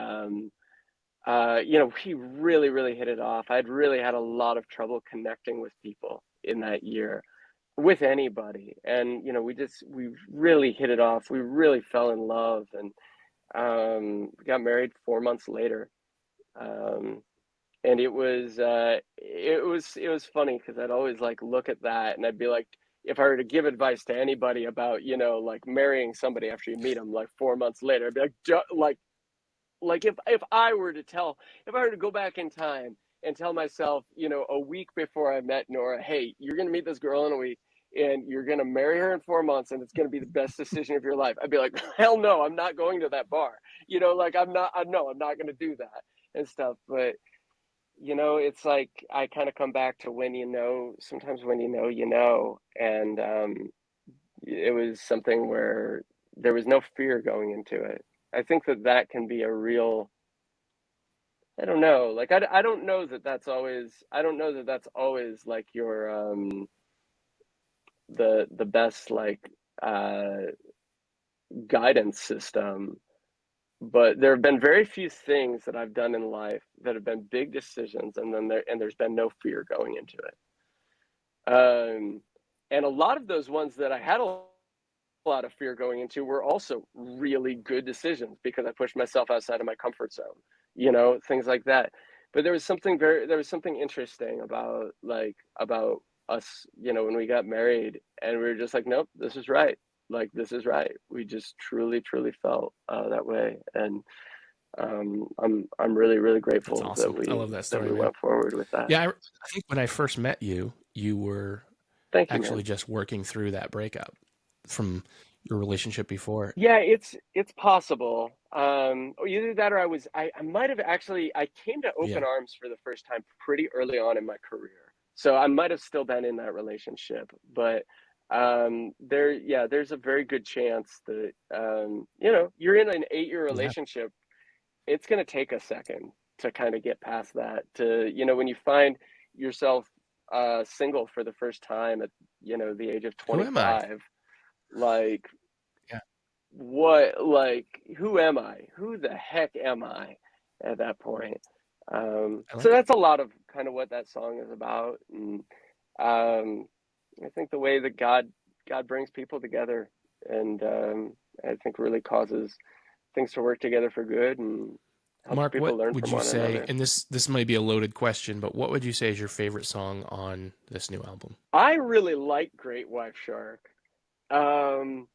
really, really hit it off. I'd really had a lot of trouble connecting with people in that year, with anybody. And, we really hit it off. We really fell in love, and got married 4 months later. Um, and it was funny because I'd always like look at that and I'd be like, if I were to give advice to anybody about, like marrying somebody after you meet them like 4 months later, I'd be like if I were to go back in time and tell myself, a week before I met Nora, hey, you're going to meet this girl in a week and you're going to marry her in 4 months and it's going to be the best decision of your life, I'd be like, hell no, I'm not going to that bar. Like I'm not, no, I'm not going to do that and stuff. But, it's like I kind of come back to sometimes when and it was something where there was no fear going into it. I think that can be a real, I don't know, like I don't know that that's always, like your the best like uh guidance system, but there have been very few things that I've done in life that have been big decisions, and there's been no fear going into it. And a lot of those ones that I had a lot of fear going into were also really good decisions because I pushed myself outside of my comfort zone, things like that. But there was something interesting about us, when we got married, and we were just like, nope, this is right. Like, this is right. We just truly, truly felt that way. And I'm really, really That's grateful awesome. I love that that story, we man. went forward with that. Yeah, I think when I first met you, you were Thank you, actually man. just working through that breakup from your relationship before. Yeah, it's possible. Either that or I might have actually, I came to Open Yeah. Arms for the first time pretty early on in my career. So I might have still been in that relationship, but there's a very good chance that you're in an 8-year Yeah. relationship. It's going to take a second to kind of get past that, to when you find yourself single for the first time at the age of Who am I? 25, like Yeah. who am I? Who the heck am I at that point? I So like it. that's a lot of kind of what that song is about. And I think the way that God brings people together, and I think really causes things to work together for good, and helps Mark, people what learn would from you one say, another. and this might be a loaded question, but what would you say is your favorite song on this new album? I really like Great White Shark. Um,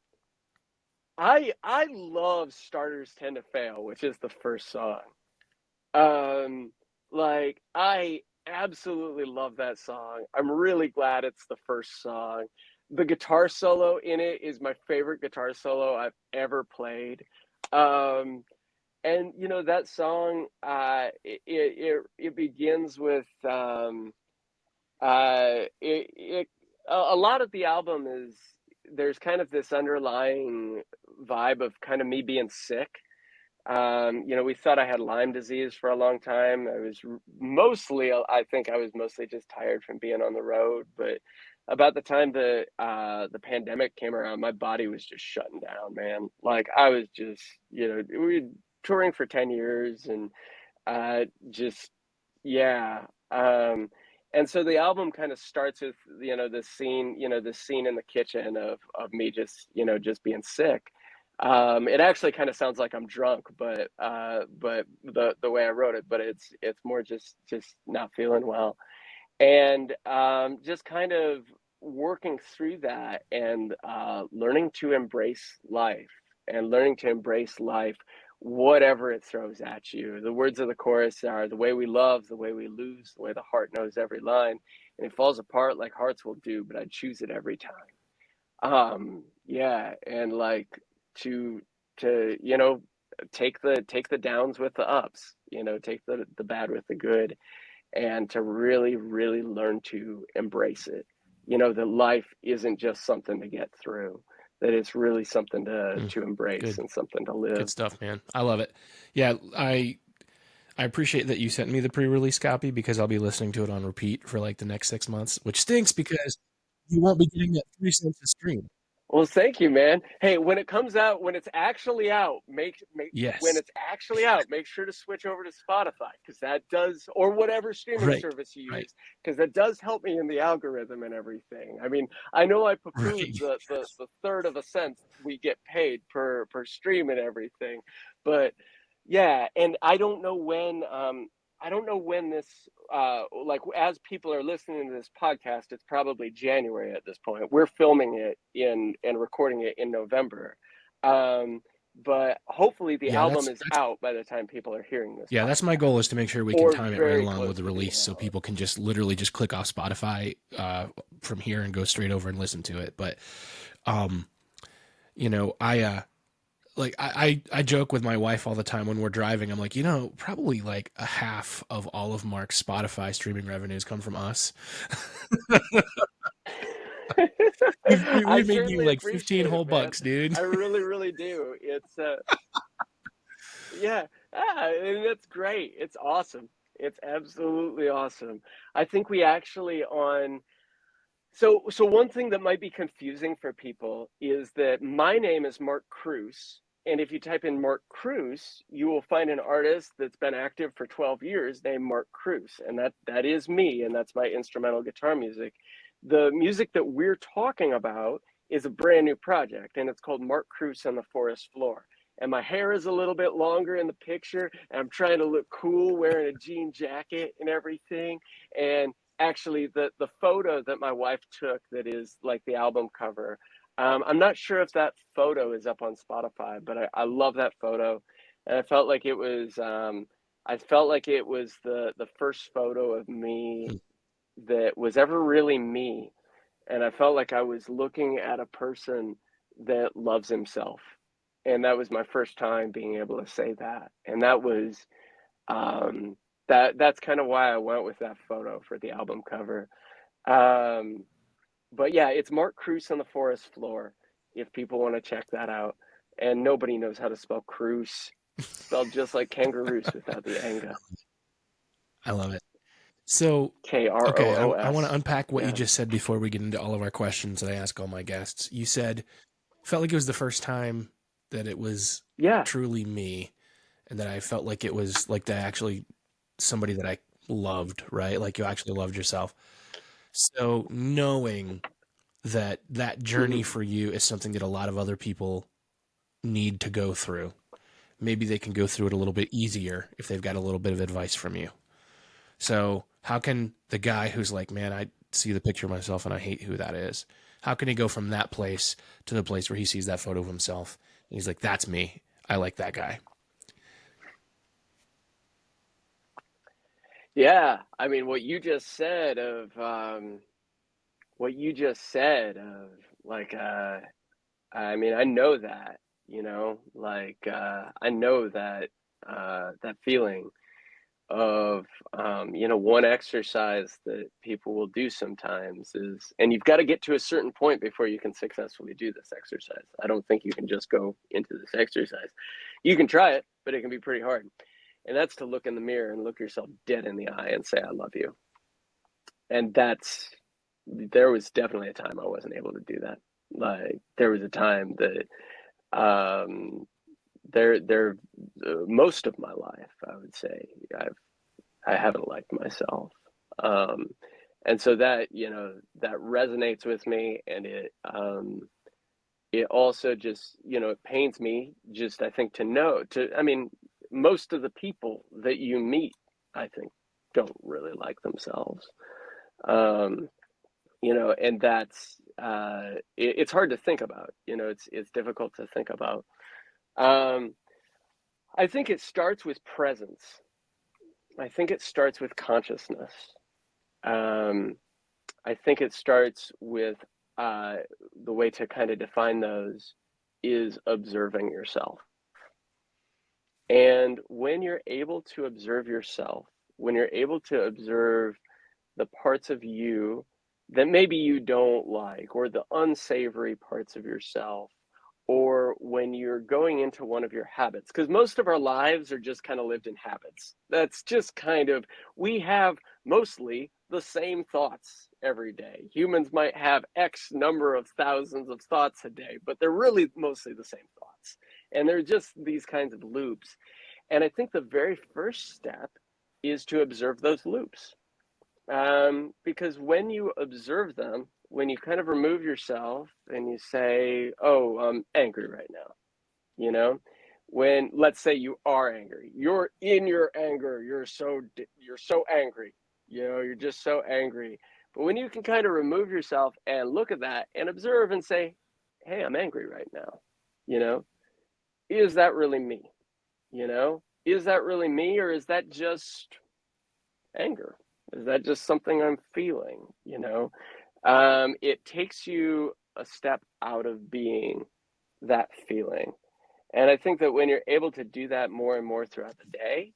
I love Starters Tend to Fail, which is the first song. Um, like I absolutely love that song. I'm really glad it's the first song. The guitar solo in it is my favorite guitar solo I've ever played. Um, and that song, it begins with a lot of the album is, there's kind of this underlying vibe of kind of me being sick. We thought I had Lyme disease for a long time. I think I was mostly just tired from being on the road. But about the time the pandemic came around, my body was just shutting down, man. Like I was just, we were touring for 10 years, and just, yeah. And so the album kind of starts with, the scene in the kitchen of me just, just being sick. It actually kind of sounds like I'm drunk, but the way I wrote it, but it's more just not feeling well. And just kind of working through that and learning to embrace life whatever it throws at you. The words of the chorus are, the way we love, the way we lose, the way the heart knows every line, and it falls apart like hearts will do, but I'd choose it every time. Yeah, and like to take the downs with the ups, take the bad with the good, and to really, really learn to embrace it. That life isn't just something to get through, that it's really something to embrace Good. and something to Good live. stuff, man. I love it. Yeah, I appreciate that you sent me the pre-release copy because I'll be listening to it on repeat for like the next 6 months, which stinks because you won't be getting that 3 cents a stream. Well, thank you, man. Hey, when it comes out, when it's actually out, when Yes. it's actually out, make sure to switch over to Spotify, because that does, or whatever streaming Right. service you Right. use, because that does help me in the algorithm and everything. I mean, I know I poo-pooed Right. the third of a cent we get paid per stream and everything, but yeah, and I don't know when this, like, as people are listening to this podcast, it's probably January at this point. We're filming it and recording it in November. But hopefully the Yeah, album is out by the time people are hearing this that's my podcast, goal, is to make sure we can or time it right very along with close the to being release so out. people can just literally just click off Spotify from here and go straight over and listen to it. But I joke with my wife all the time when we're driving. I'm like, probably like a half of all of Mark's Spotify streaming revenues come from us. I we made you certainly like 15 appreciate it, whole man. bucks, dude. I really, really do. It's yeah, and that's great. It's awesome. It's absolutely awesome. I think we actually on so one thing that might be confusing for people is that my name is Mark Kroos, and if you type in Mark Kroos, you will find an artist that's been active for 12 years named Mark Kroos, and that is me, and that's my instrumental guitar music. The music that we're talking about is a brand new project, and it's called Mark Kroos on the Forest Floor. And my hair is a little bit longer in the picture, and I'm trying to look cool wearing a jean jacket and everything. And actually, the photo that my wife took, that is like the album cover, I'm not sure if that photo is up on Spotify, but I love that photo, and I felt like it was the first photo of me that was ever really me, and I felt like I was looking at a person that loves himself, and that was my first time being able to say that, and that was um, that's kind of why I went with that photo for the album cover. Um, but yeah, it's Mark Kroos on the Forest Floor, if people want to check that out. And nobody knows how to spell Kroos, spelled just like kangaroos without the anga. I love it. So, K R O okay, O I want to S. unpack what you Yeah. just said before we get into all of our questions that I ask all my guests. You said, felt like it was the first time that it was Yeah. truly me, and that I felt like it was like that actually somebody that I loved, right? Like you actually loved yourself. So knowing that that journey Mm-hmm. for you is something that a lot of other people need to go through. Maybe they can go through it a little bit easier if they've got a little bit of advice from you. So how can the guy who's like, man, I see the picture of myself and I hate who that is, how can he go from that place to the place where he sees that photo of himself and he's like, that's me. I like that guy. Yeah. I mean, like, I mean, I know that, I know that, that feeling of, one exercise that people will do sometimes is, and you've got to get to a certain point before you can successfully do this exercise. I don't think you can just go into this exercise. You can try it, but it can be pretty hard. And that's to look in the mirror and look yourself dead in the eye and say, I love you. And there was definitely a time I wasn't able to do that. Like, there was a time that, um, most of my life, I would say, I haven't liked myself. Um, and so that, that resonates with me, and it also just, it pains me just, I think, I mean, most of the people that you meet, I think, don't really like themselves. Um, and that's it's hard to think about. It's difficult to think about. I think it starts with presence. I think it starts with consciousness. um, I think it starts with the way to kind of define those is observing yourself. And when you're able to observe yourself, when you're able to observe the parts of you that maybe you don't like, or the unsavory parts of yourself, or when you're going into one of your habits, because most of our lives are just kind of lived in habits. That's just kind of, we have mostly the same thoughts every day. Humans might have X number of thousands of thoughts a day, but they're really mostly the same thoughts. And they're just these kinds of loops. And I think the very first step is to observe those loops. Because when you observe them, when you kind of remove yourself and you say, oh, I'm angry right now, when, let's say you are angry, you're in your anger, you're so angry, you're just so angry. But when you can kind of remove yourself and look at that and observe and say, hey, I'm angry right now, is that really me? Is that really me, or is that just anger? Is that just something I'm feeling? It takes you a step out of being that feeling. And I think that when you're able to do that more and more throughout the day,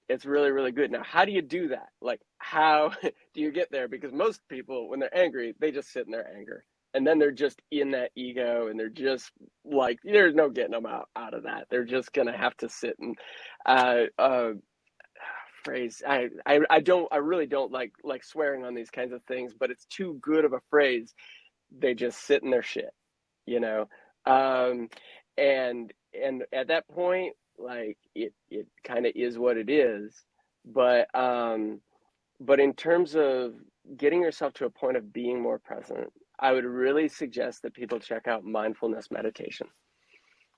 it's really, really good. Now, how do you do that? Like, how do you get there? Because most people, when they're angry, they just sit in their anger. And then they're just in that ego, and they're just like, there's no getting them out of that. They're just going to have to sit and phrase. I really don't like swearing on these kinds of things, but it's too good of a phrase. They just sit in their shit, and at that point, like it kind of is what it is. But in terms of getting yourself to a point of being more present, I would really suggest that people check out mindfulness meditation.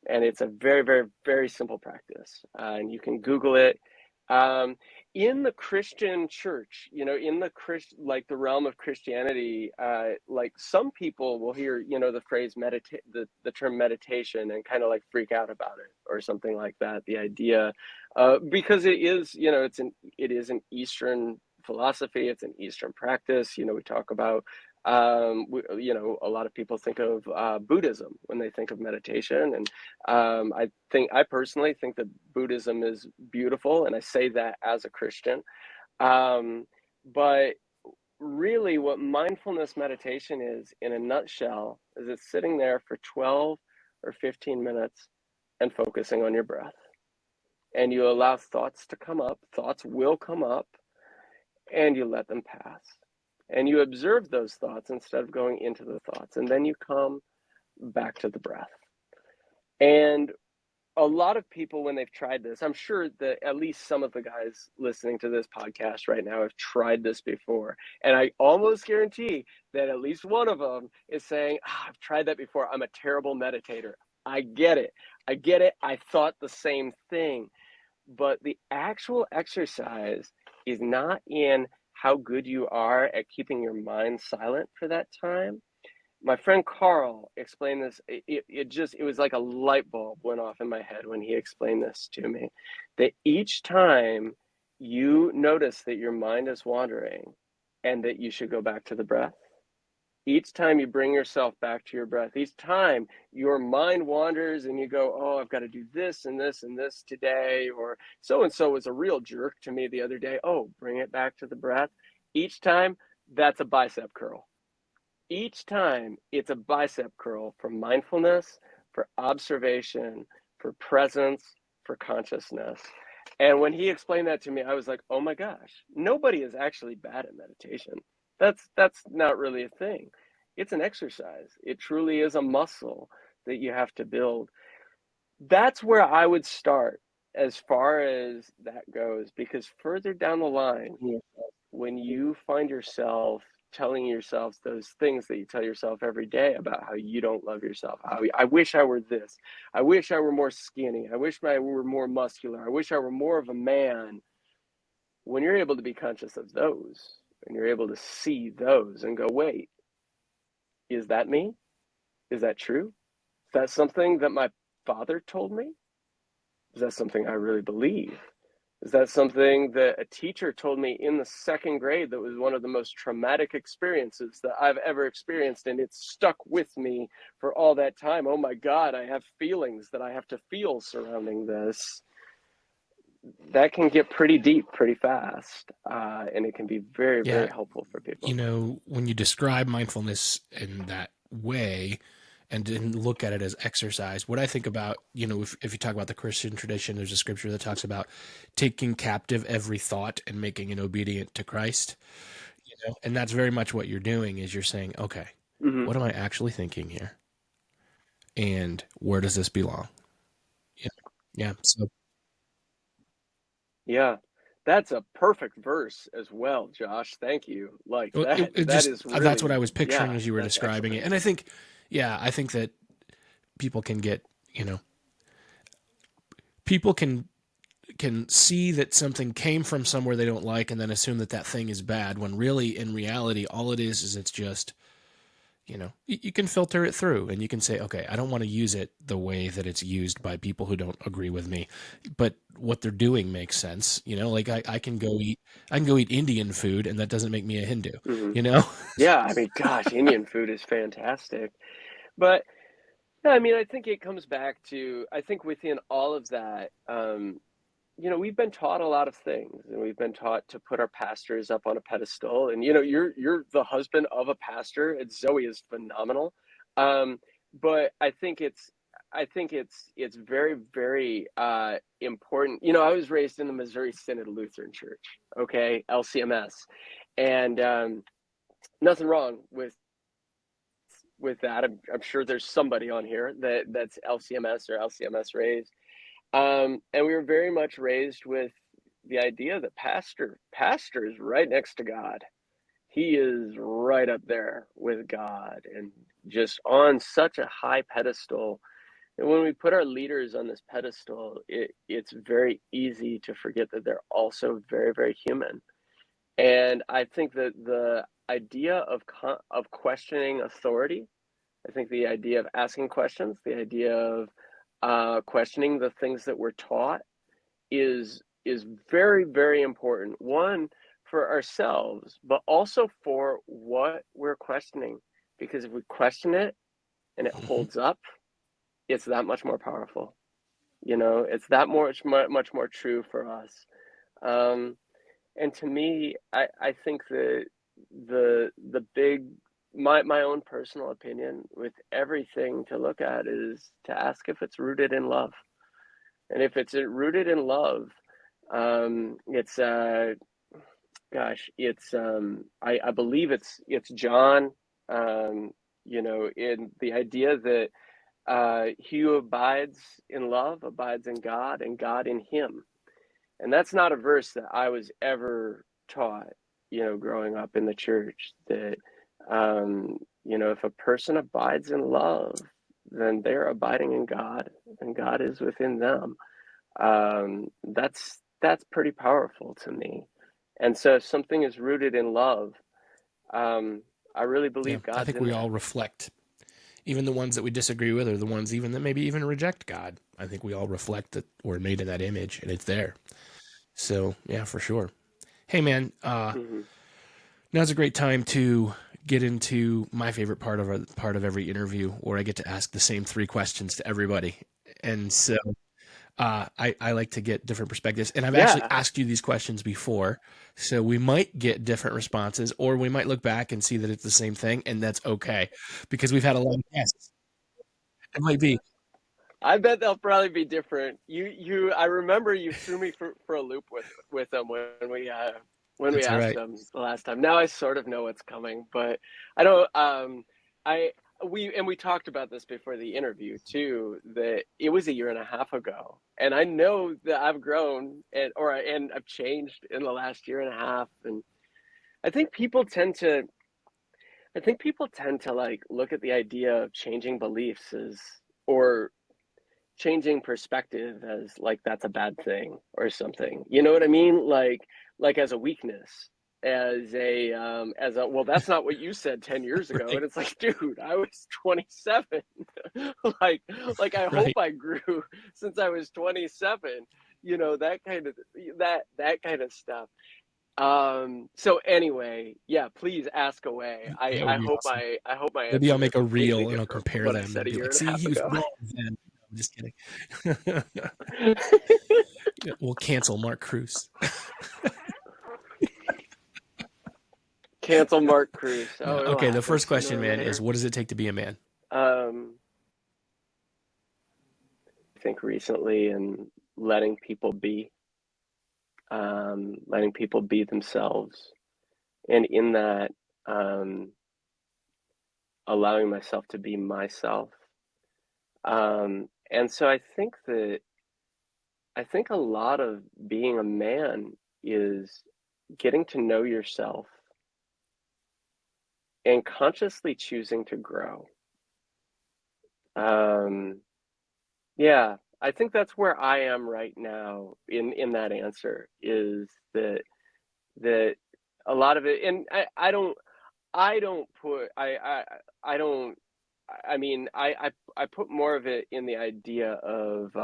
And it's a very, very, very simple practice. And you can Google it. In the Christian church, in the realm of Christianity, like some people will hear, the phrase the term meditation and kind of like freak out about it or something like that. The idea, because it is, it is an Eastern philosophy. It's an Eastern practice. We talk about, a lot of people think of Buddhism when they think of meditation. And I personally think that Buddhism is beautiful, and I say that as a Christian. But really, what mindfulness meditation is, in a nutshell, is it's sitting there for 12 or 15 minutes and focusing on your breath. And you allow thoughts to come up. Thoughts will come up, and you let them pass. And you observe those thoughts instead of going into the thoughts. And then you come back to the breath. And a lot of people, when they've tried this, I'm sure that at least some of the guys listening to this podcast right now have tried this before. And I almost guarantee that at least one of them is saying, I've tried that before. I'm a terrible meditator. I get it. I thought the same thing. But the actual exercise is not in how good you are at keeping your mind silent for that time. My friend Carl explained this. It was like a light bulb went off in my head when he explained this to me, that each time you notice that your mind is wandering and that you should go back to the breath, each time you bring yourself back to your breath, each time your mind wanders and you go, oh, I've got to do this and this and this today, or so-and-so was a real jerk to me the other day. Oh, bring it back to the breath. Each time, that's a bicep curl. Each time, it's a bicep curl for mindfulness, for observation, for presence, for consciousness. And when he explained that to me, I was like, oh my gosh, nobody is actually bad at meditation. That's not really a thing. It's an exercise. It truly is a muscle that you have to build. That's where I would start as far as that goes, because further down the line, when you find yourself telling yourself those things that you tell yourself every day about how you don't love yourself, how I wish I were this, I wish I were more skinny, I wish I were more muscular, I wish I were more of a man. When you're able to be conscious of those, and you're able to see those and go, wait, is that me? Is that true? Is that something that my father told me? Is that something I really believe? Is that something that a teacher told me in the second grade that was one of the most traumatic experiences that I've ever experienced, and it's stuck with me for all that time? Oh my God, I have feelings that I have to feel surrounding this. That can get pretty deep pretty fast, and it can be very, Yeah. very helpful for people. You know, when you describe mindfulness in that way and then look at it as exercise, what I think about, you know, if you talk about the Christian tradition, there's a scripture that talks about taking captive every thought and making it obedient to Christ. You know, and that's very much what you're doing is you're saying, okay, Mm-hmm. what am I actually thinking here? And where does this belong? Yeah. Yeah. So Yeah, that's a perfect verse as well, Josh. Thank you. Like well, it that just, is that's what I really, was picturing yeah, as you were that's describing it. excellent. And I think, yeah, I think that people can get, you know, people can see that something came from somewhere they don't like and then assume that that thing is bad when really in reality all it is it's just, you know, you can filter it through and you can say, okay, I don't want to use it the way that it's used by people who don't agree with me, but what they're doing makes sense. You know, like I can go eat Indian food and that doesn't make me a Hindu, Hmm. you know. Yeah, I mean, gosh, Indian food is fantastic. But yeah, I mean, I think it comes back to, I think within all of that, we've been taught a lot of things, and we've been taught to put our pastors up on a pedestal. And you're the husband of a pastor, and Zoe is phenomenal. Um, but I think it's very, very important. I was raised in the Missouri Synod Lutheran Church, okay, LCMS, and nothing wrong with that. I'm sure there's somebody on here that's LCMS or LCMS raised. And we were very much raised with the idea that pastor is right next to God. He is right up there with God and just on such a high pedestal. And when we put our leaders on this pedestal, it's very easy to forget that they're also very, very human. And I think that the idea of questioning authority, I think the idea of asking questions, the idea of questioning the things that we're taught is very, very important. One, for ourselves, but also for what we're questioning. Because if we question it and it Mhm. holds up, it's that much more powerful. It's that much more true for us. Um, and to me, I think that the big my own personal opinion with everything to look at is to ask if it's rooted in love. And if it's rooted in love, it's it's I believe it's John, in the idea that he who abides in love abides in God and God in him. And that's not a verse that I was ever taught, growing up in the church, that if a person abides in love, then they're abiding in God and God is within them. That's pretty powerful to me. And so if something is rooted in love, um, I really Yeah, believe I God's think in we there. all reflect, even the ones that we disagree with or the ones even that maybe even reject God. I think we all reflect that we're made in that image and it's there. So yeah, for sure. Hey man, Hmm. now's a great time to get into my favorite part of every interview, where I get to ask the same three questions to everybody. And so I like to get different perspectives, and I've actually Yeah, asked you these questions before, so we might get different responses, or we might look back and see that it's the same thing, and that's okay because we've had a lot of guests. It might be. I bet they'll probably be different. I remember you threw me for a loop with them when we That's all asked right. them the last time. Now I sort of know what's coming, but I don't. I we talked about this before the interview too. That it was a year and a half ago, and I know that I've grown and I've changed in the last year and a half. And I think people tend to. I think people tend to like look at the idea of changing beliefs as or changing perspective as like that's a bad thing or something. You know what I mean? Like as a weakness. well, that's not what you said 10 years ago. Right. And it's like, dude, I was 27. like I hope Right. I grew since I was 27, that kind of stuff. So anyway, yeah, please ask away. I That would I be hope awesome. my I hope my Maybe answer I'll is make a completely reel and I'll different from compare what I them said and a be year like, and a see, half he was ago. wrong then. I'm just kidding. Yeah, we'll cancel Mark Kroos. Cancel Mark Kroos. No. Oh, it'll Okay, the happen first sooner question, or man, is later. what does it take to be a man? I think recently in letting people be, letting people be themselves, and in that, um, allowing myself to be myself. And so I think a lot of being a man is getting to know yourself and consciously choosing to grow. Um, yeah, I think that's where I am right now in that answer is that a lot of it, and I don't put I don't I mean I put more of it in the idea of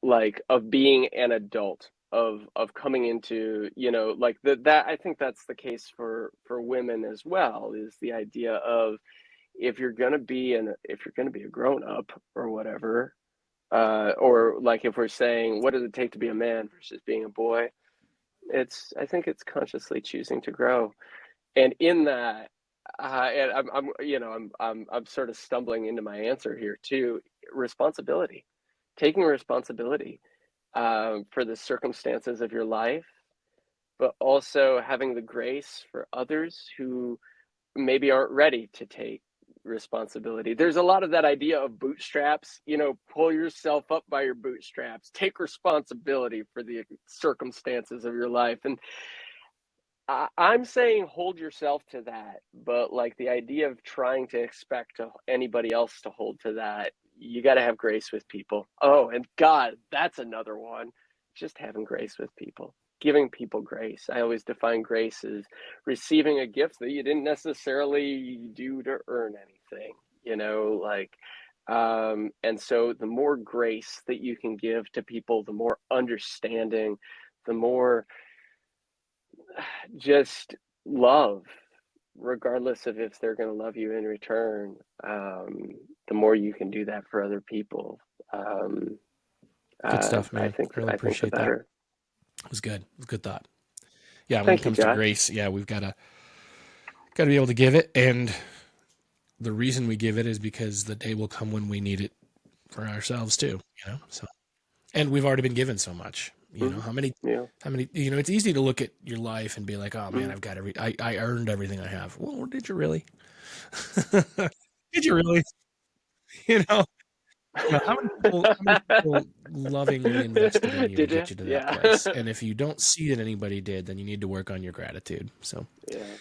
like of being an adult, of coming into, like that I think that's the case for women as well, is the idea of if you're going to be a grown up or whatever, or like if we're saying what does it take to be a man versus being a boy, I think it's consciously choosing to grow. And in that, and I'm sort of stumbling into my answer here too. Responsibility, taking responsibility for the circumstances of your life, but also having the grace for others who maybe aren't ready to take responsibility. There's a lot of that idea of bootstraps, pull yourself up by your bootstraps, take responsibility for the circumstances of your life. And I'm saying hold yourself to that, but like the idea of trying to expect anybody else to hold to that, you got to have grace with people. Oh, and God, that's another one. Just having grace with people, giving people grace. I always define grace as receiving a gift that you didn't necessarily do to earn anything, and so the more grace that you can give to people, the more understanding, the more just love, regardless of if they're going to love you in return. The more you can do that for other people, Good stuff, man. I really I think the appreciate that. better. It was good. It was a good thought. Yeah, when it Thank you, comes to Josh. grace, yeah, we've got to be able to give it, and the reason we give it is because the day will come when we need it for ourselves too. So, and we've already been given so much. Mm-hmm. How many? Yeah. It's easy to look at your life and be like, oh man, Mm-hmm. I've got I earned everything I have. Well, did you really? Did you really? You know, how many people lovingly invested in you to Did you? get you to that Yeah. place? And if you don't see that anybody did, then you need to work on your gratitude. So, Yeah.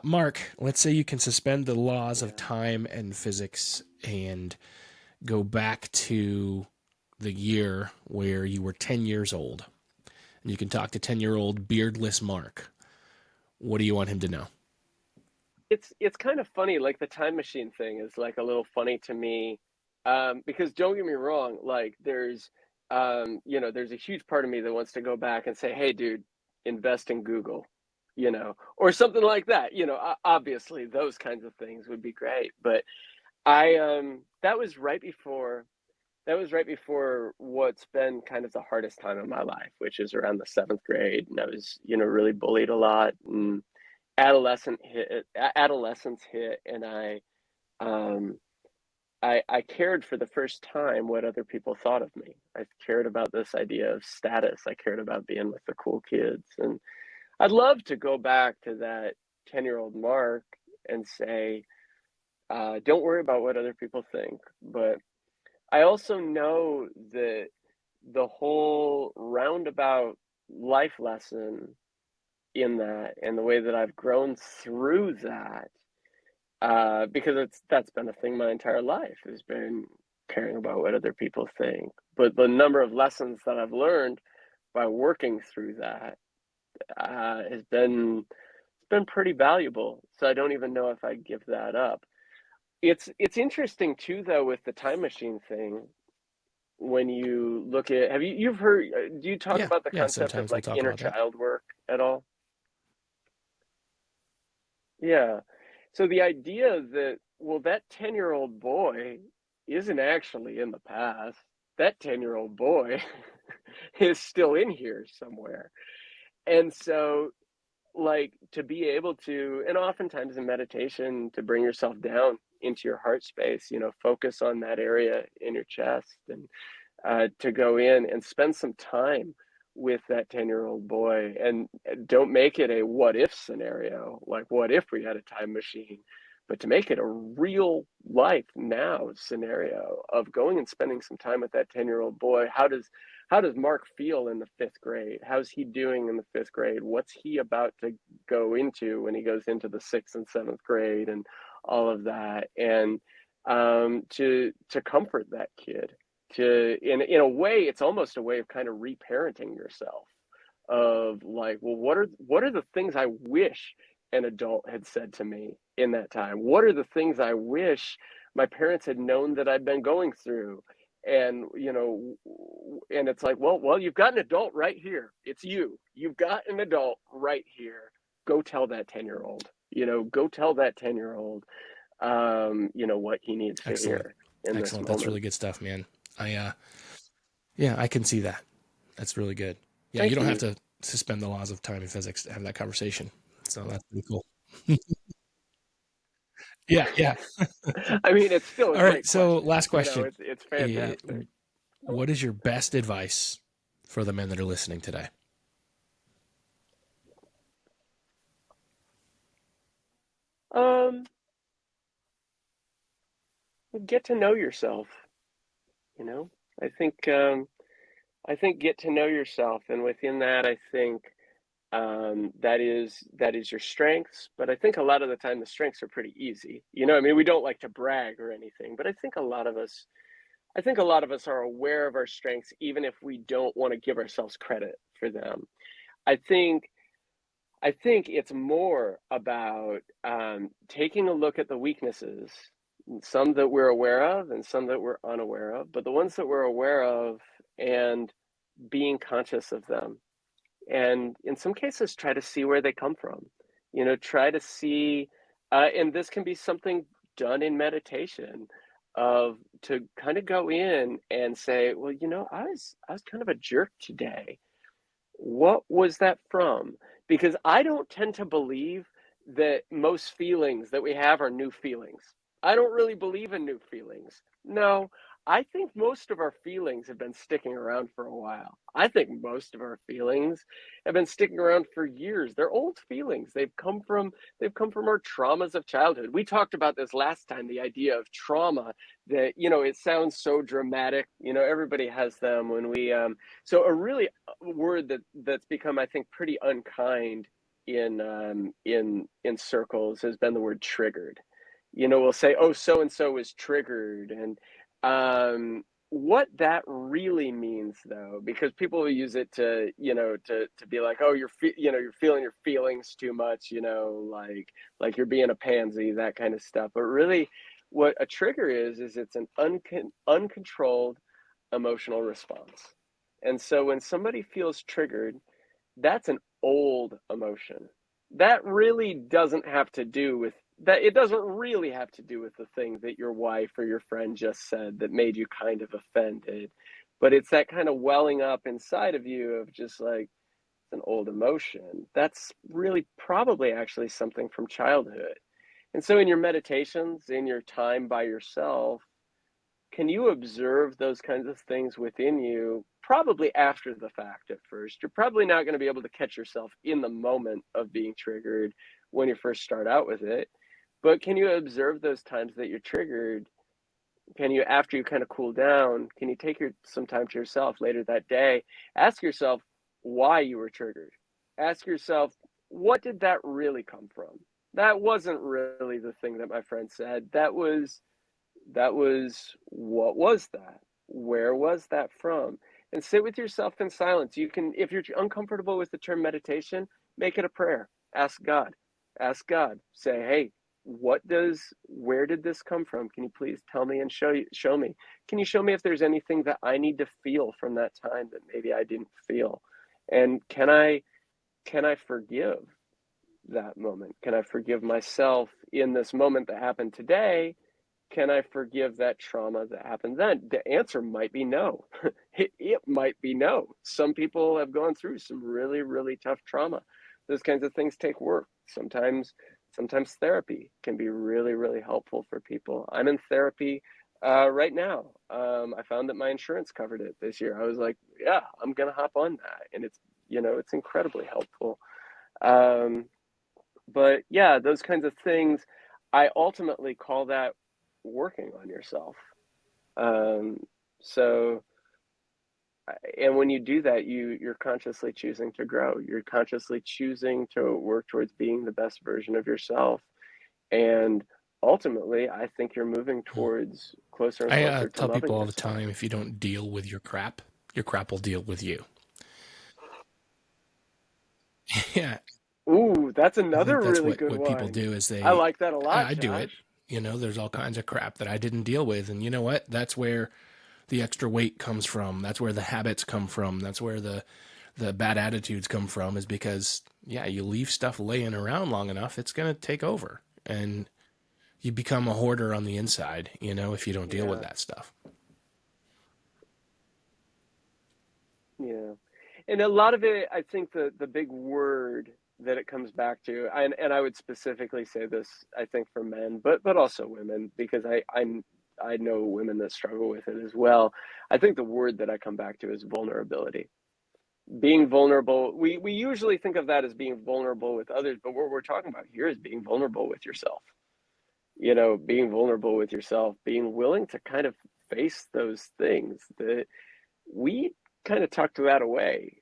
Mark, let's say you can suspend the laws of Yeah. time and physics and go back to the year where you were 10 years old, and you can talk to 10-year-old beardless Mark. What do you want him to know? It's kind of funny, like the time machine thing is like a little funny to me, because don't get me wrong, like there's a huge part of me that wants to go back and say, hey, dude, invest in Google, or something like that. Obviously those kinds of things would be great, but that was right before what's been kind of the hardest time of my life, which is around the seventh grade, and I was really bullied a lot, and adolescence hit, and um I cared for the first time what other people thought of me. I cared about this idea of status. I cared about being with the cool kids, and I'd love to go back to that 10-year-old Mark and say, don't worry about what other people think. But I also know that the whole roundabout life lesson in that, and the way that I've grown through that, because that's been a thing my entire life, has been caring about what other people think. But the number of lessons that I've learned by working through that, has been pretty valuable. So I don't even know if I'd give that up. It's interesting too, though, with the time machine thing. When you look at, you've heard? Do you talk Yeah, about the yeah. concept of Sometimes we'll like talk inner about that. child work at all? Yeah. So the idea that, well, that 10-year-old boy isn't actually in the past. That 10-year-old boy is still in here somewhere. And so, like, to be able to, and oftentimes in meditation, to bring yourself down into your heart space, focus on that area in your chest, and to go in and spend some time with that 10-year-old boy, and don't make it a what if scenario, like what if we had a time machine, but to make it a real life now scenario of going and spending some time with that 10-year-old boy. How does Mark feel in the fifth grade? How's he doing in the fifth grade? What's he about to go into when he goes into the sixth and seventh grade, and all of that? And to comfort that kid, to in a way, it's almost a way of kind of reparenting yourself, of like, well, what are the things I wish an adult had said to me in that time? What are the things I wish my parents had known that I'd been going through? And and it's like, well, you've got an adult right here. It's you've got an adult right here. Go tell that 10-year-old, go tell that 10-year-old, what he needs to Excellent, hear in this excellent. That's moment. really good stuff, man. I yeah, I can see that. That's really good. Yeah, you Thank don't have you. to suspend the laws of time and physics to have that conversation. So that's pretty cool. Yeah, yeah. I mean, it's still a All right. great So question. last question: It's Eh, fantastic. what is your best advice for the men that are listening today? Um, get to know yourself. You know, I think I think get to know yourself, and within that, I think that is your strengths. But I think a lot of the time, the strengths are pretty easy. I mean, we don't like to brag or anything, but I think a lot of us are aware of our strengths, even if we don't want to give ourselves credit for them. I think I think it's more about taking a look at the weaknesses, some that we're aware of and some that we're unaware of, but the ones that we're aware of, and being conscious of them. And in some cases, try to see where they come from. Try to see, and this can be something done in meditation, of to kind of go in and say, well, I was kind of a jerk today. What was that from? Because I don't tend to believe that most feelings that we have are new feelings. I don't really believe in new feelings. No, I think most of our feelings have been sticking around for a while. I think most of our feelings have been sticking around for years. They're old feelings. They've come from our traumas of childhood. We talked about this last time, the idea of trauma, that it sounds so dramatic. Everybody has them. When we so a really word that's become, I think, pretty unkind in circles has been the word triggered. We'll say, oh, so and so is triggered, and what that really means, though, because people will use it to be like, oh, you're feeling your feelings too much, like you're being a pansy, that kind of stuff. But really, what a trigger is it's an uncontrolled emotional response. And so when somebody feels triggered, that's an old emotion. That really doesn't have to do with that. It doesn't really have to do with the thing that your wife or your friend just said that made you kind of offended. But it's that kind of welling up inside of you of just like, it's an old emotion. That's really probably actually something from childhood. And so in your meditations, in your time by yourself, can you observe those kinds of things within you, probably after the fact at first? You're probably not going to be able to catch yourself in the moment of being triggered when you first start out with it. But can you observe those times that you're triggered? Can you, after you kind of cool down, can you take some time to yourself later that day? Ask yourself why you were triggered. Ask yourself, what did that really come from? That wasn't really the thing that my friend said. What was that? Where was that from? and sit with yourself in silence. You can, if you're uncomfortable with the term meditation, make it a prayer. Ask God. Ask God. Say, hey, where did this come from? Can you please tell me and show me? Can you show me if there's anything that I need to feel from that time that maybe I didn't feel? And can I forgive that moment? Can I forgive myself in this moment that happened today? Can I forgive that trauma that happened then? The answer might be no. It might be no. Some people have gone through some really, really tough trauma. Those kinds of things take work. Sometimes therapy can be really, really helpful for people. I'm in therapy right now. I found that my insurance covered it this year. I was like, yeah, I'm gonna hop on that, and it's incredibly helpful. Um, but yeah, those kinds of things, I ultimately call that working on yourself. Um, so, and when you do that, you're consciously choosing to grow. You're consciously choosing to work towards being the best version of yourself. And ultimately, I think you're moving towards closer and I closer to tell loving people all the yourself. time, if you don't deal with your crap will deal with you. Yeah, Ooh, that's I another think that's really what good people one. do is I they, like that a lot, I do it. Josh. You know, there's all kinds of crap that I didn't deal with. And you know what? That's where the extra weight comes from. That's where the habits come from. That's where the bad attitudes come from, is because, yeah, you leave stuff laying around long enough, it's going to take over. And you become a hoarder on the inside, you know, if you don't deal with Yeah, that stuff. yeah. And a lot of it, I think the big word that it comes back to, and I would specifically say this, I think for men, but also women, because I know women that struggle with it as well. I think the word that I come back to is vulnerability. Being vulnerable, we usually think of that as being vulnerable with others, but what we're talking about here is being vulnerable with yourself. Being vulnerable with yourself, being willing to kind of face those things that we kind of tucked that away.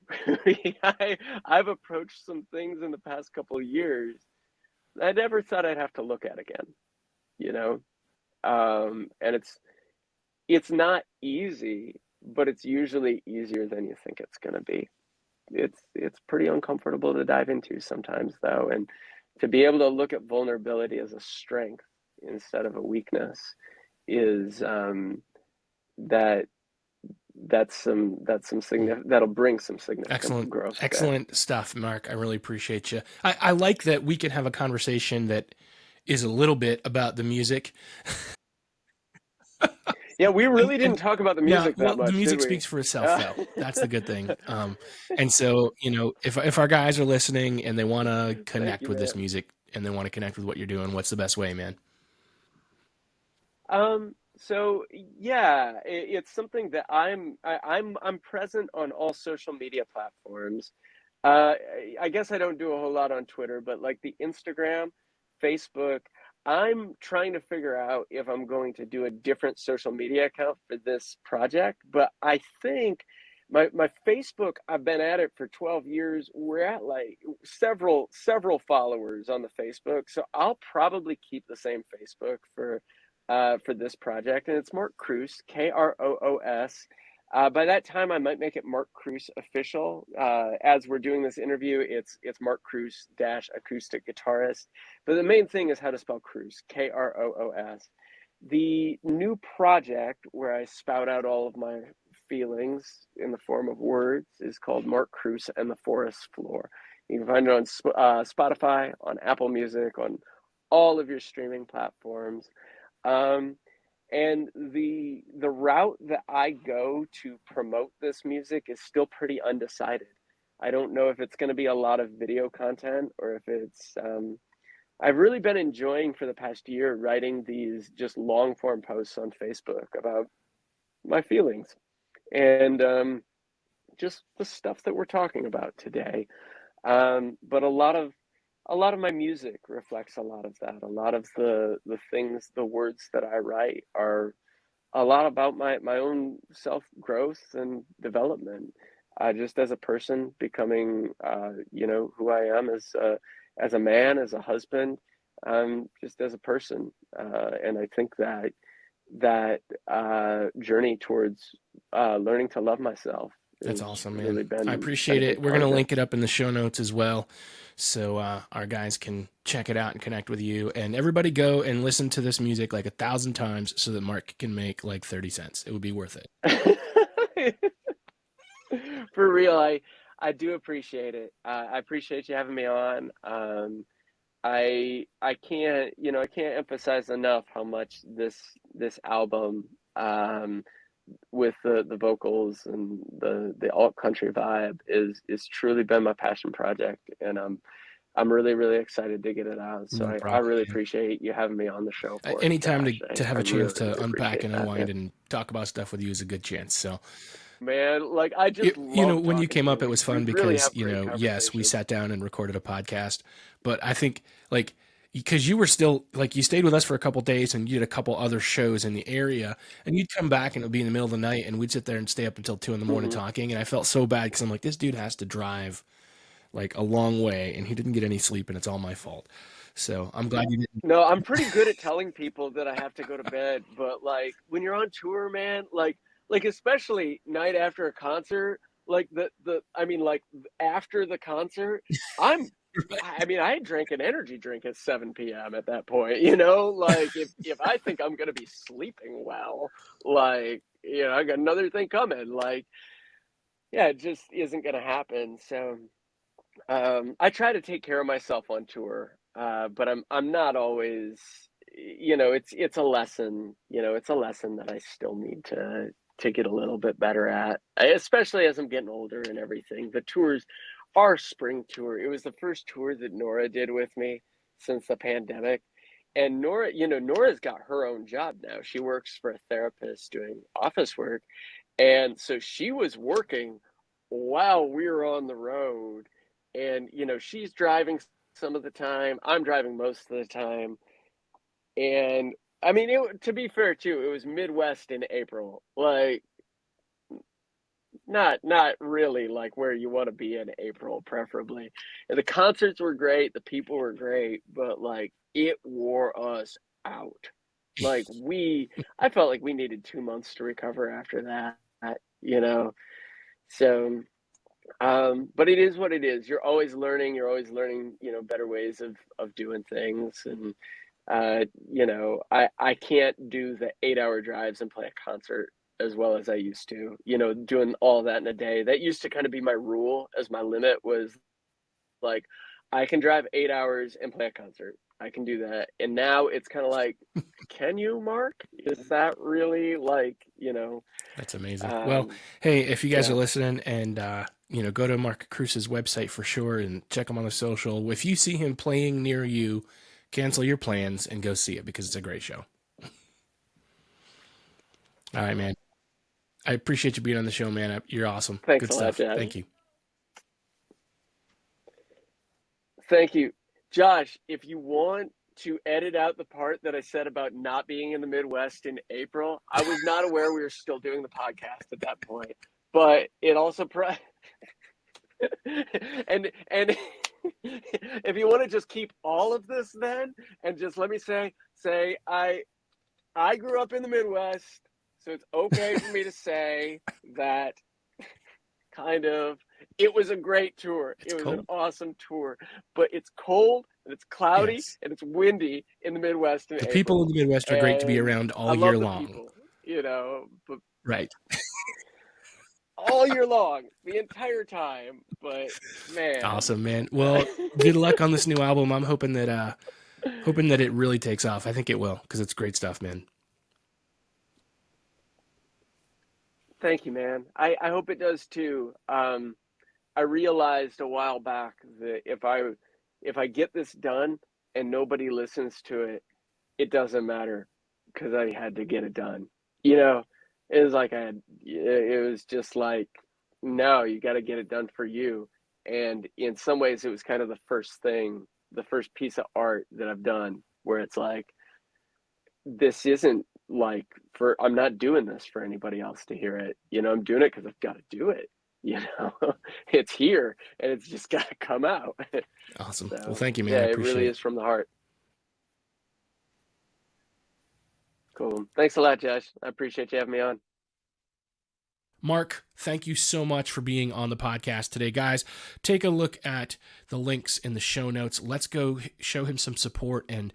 I've approached some things in the past couple of years I never thought I'd have to look at again, you know? And it's not easy, but it's usually easier than you think it's going to be. It's pretty uncomfortable to dive into sometimes, though, and to be able to look at vulnerability as a strength instead of a weakness is that that'll bring some significant Excellent, growth there. excellent stuff, Mark. I really appreciate you. I like that we can have a conversation that is a little bit about the music. Yeah, we And, really didn't talk about the no, music that well, the much, did music we? speaks for itself, Uh, though. That's the good thing. And so, you know, if our guys are listening and they want to Thank connect you, with this man. music and they want to connect with what you're doing, what's the best way, man? So yeah, it's something that I'm present on all social media platforms. I guess I don't do a whole lot on Twitter, but like the Instagram, Facebook, I'm trying to figure out if I'm going to do a different social media account for this project. But I think my Facebook, I've been at it for 12 years. We're at like several followers on the Facebook, so I'll probably keep the same Facebook for this project, and it's Mark Kroos, Kroos. By that time, I might make it Mark Kroos official. As we're doing this interview, it's Mark Kroos dash acoustic guitarist. But the main thing is how to spell Kroos, Kroos. The new project where I spout out all of my feelings in the form of words is called Mark Kroos and the Forest Floor. You can find it on Spotify, on Apple Music, on all of your streaming platforms. Um, and the route that I go to promote this music is still pretty undecided. I don't know if it's going to be a lot of video content or if it's. I've really been enjoying for the past year writing these just long form posts on Facebook about my feelings and just the stuff that we're talking about today. But a lot of my music reflects a lot of that. A lot of the things, the words that I write are a lot about my own self growth and development, just as a person, becoming who I am as a man, as a husband, just as a person, and I think that journey towards learning to love myself That's It's awesome, man. really I been appreciate a it. big We're part going to of it. link it up in the show notes as well. So our guys can check it out and connect with you. And everybody go and listen to this music like 1,000 times so that Mark can make like 30 cents. It would be worth it. For real, I do appreciate it. I appreciate you having me on. I can't, I can't emphasize enough how much this album, with the vocals and the alt country vibe is truly been my passion project, and I'm really, really excited to get it out. So No I problem, really man. appreciate you having me on the show for it, Anytime Josh. to have I a chance really, to really unpack appreciate and that, man. unwind and talk about stuff with you is a good chance. So, Man, like I just love when you talking to came you. up, it We was we fun really because, have great yes, we conversations. sat down and recorded a podcast, but I think like, because you were still like, you stayed with us for a couple days and you did a couple other shows in the area, and you'd come back and it would be in the middle of the night and we'd sit there and stay up until 2 a.m. Hmm. talking. And I felt so bad because I'm like, this dude has to drive like a long way and he didn't get any sleep and it's all my fault. So I'm glad you didn't. No, I'm pretty good at telling people that I have to go to bed, but like when you're on tour, man, like especially night after a concert, like the I mean like after the concert, I'm I mean I drank an energy drink at 7 p.m. at that point, like if I think I'm gonna be sleeping well, like I got another thing coming, like yeah, it just isn't gonna happen. So I try to take care of myself on tour, but I'm not always. It's a lesson. It's a lesson that I still need to get a little bit better at, especially as I'm getting older and everything. The tours, our spring tour, it was the first tour that Nora did with me since the pandemic. And Nora's got her own job now. She works for a therapist doing office work, and so she was working while we were on the road, and she's driving some of the time, I'm driving most of the time. And I mean, to be fair too, it was Midwest in April, like not really like where you want to be in April, preferably. And the concerts were great, the people were great, but like it wore us out. Like I felt like we needed 2 months to recover after that, you know. So but it is what it is. You're always learning, better ways of doing things. And I can't do the 8 hour drives and play a concert as well as I used to, doing all that in a day. That used to kind of be my rule, as my limit was like, I can drive 8 hours and play a concert. I can do that. And now it's kind of like, can you, Mark? Is that really like, That's amazing. Well, um, hey, if you guys are yeah. listening and, go to Mark Kroos's website for sure and check him on the social. If you see him playing near you, cancel your plans and go see it because it's a great show. All right, man. I appreciate you being on the show, man. You're awesome. Thanks Good a lot, stuff. Josh. Thank you. Thank you. Josh, if you want to edit out the part that I said about not being in the Midwest in April, I was not aware we were still doing the podcast at that point. But it also and if you want to just keep all of this then and just let me say I grew up in the Midwest, so it's okay for me to say that kind of. It was a great tour. It's It was an cold. awesome tour, but it's cold and it's cloudy Yes. and it's windy in the Midwest in The people in April. the Midwest are great to be And around I all year love the long. people, but Right. all year long, the entire time. But man, Awesome, man. Well, good luck on this new album. I'm hoping that it really takes off. I think it will because it's great stuff, man. thank you, man. I hope it does too. I realized a while back that if I get this done and nobody listens to it, it doesn't matter because I had to get it done. You know, it was like it was just like, no, you got to get it done for you. And in some ways, it was kind of the first piece of art that I've done where it's like, this isn't like I'm not doing this for anybody else to hear it. I'm doing it because I've got to do it. You know, it's here and it's just got to come out. Awesome. Well, So, thank you, man. yeah, I it really appreciate it. is from the heart. Cool. Thanks a lot, Josh. I appreciate you having me on. Mark, thank you so much for being on the podcast today. Guys, take a look at the links in the show notes. Let's go show him some support and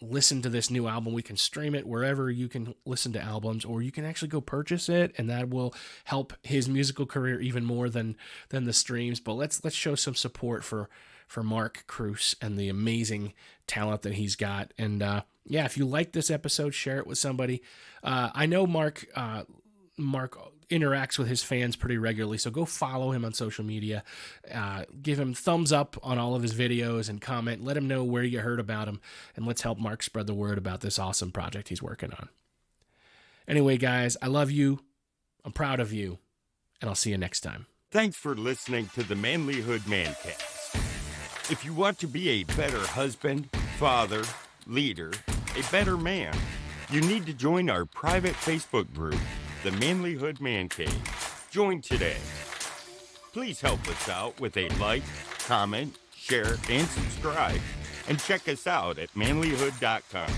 listen to this new album. We can stream it wherever you can listen to albums, or you can actually go purchase it, and that will help his musical career even more than the streams. But let's show some support for Mark Kroos and the amazing talent that he's got. And yeah, if you like this episode, share it with somebody. I know Mark interacts with his fans pretty regularly, so go follow him on social media. Give him thumbs up on all of his videos and comment. Let him know where you heard about him, and let's help Mark spread the word about this awesome project he's working on. Anyway, guys, I love you. I'm proud of you, and I'll see you next time. Thanks for listening to the Manlihood Mancast. If you want to be a better husband, father, leader, a better man, you need to join our private Facebook group, the Manlihood Mancast. Join today. Please help us out with a like, comment, share, and subscribe. And check us out at manlihood.com.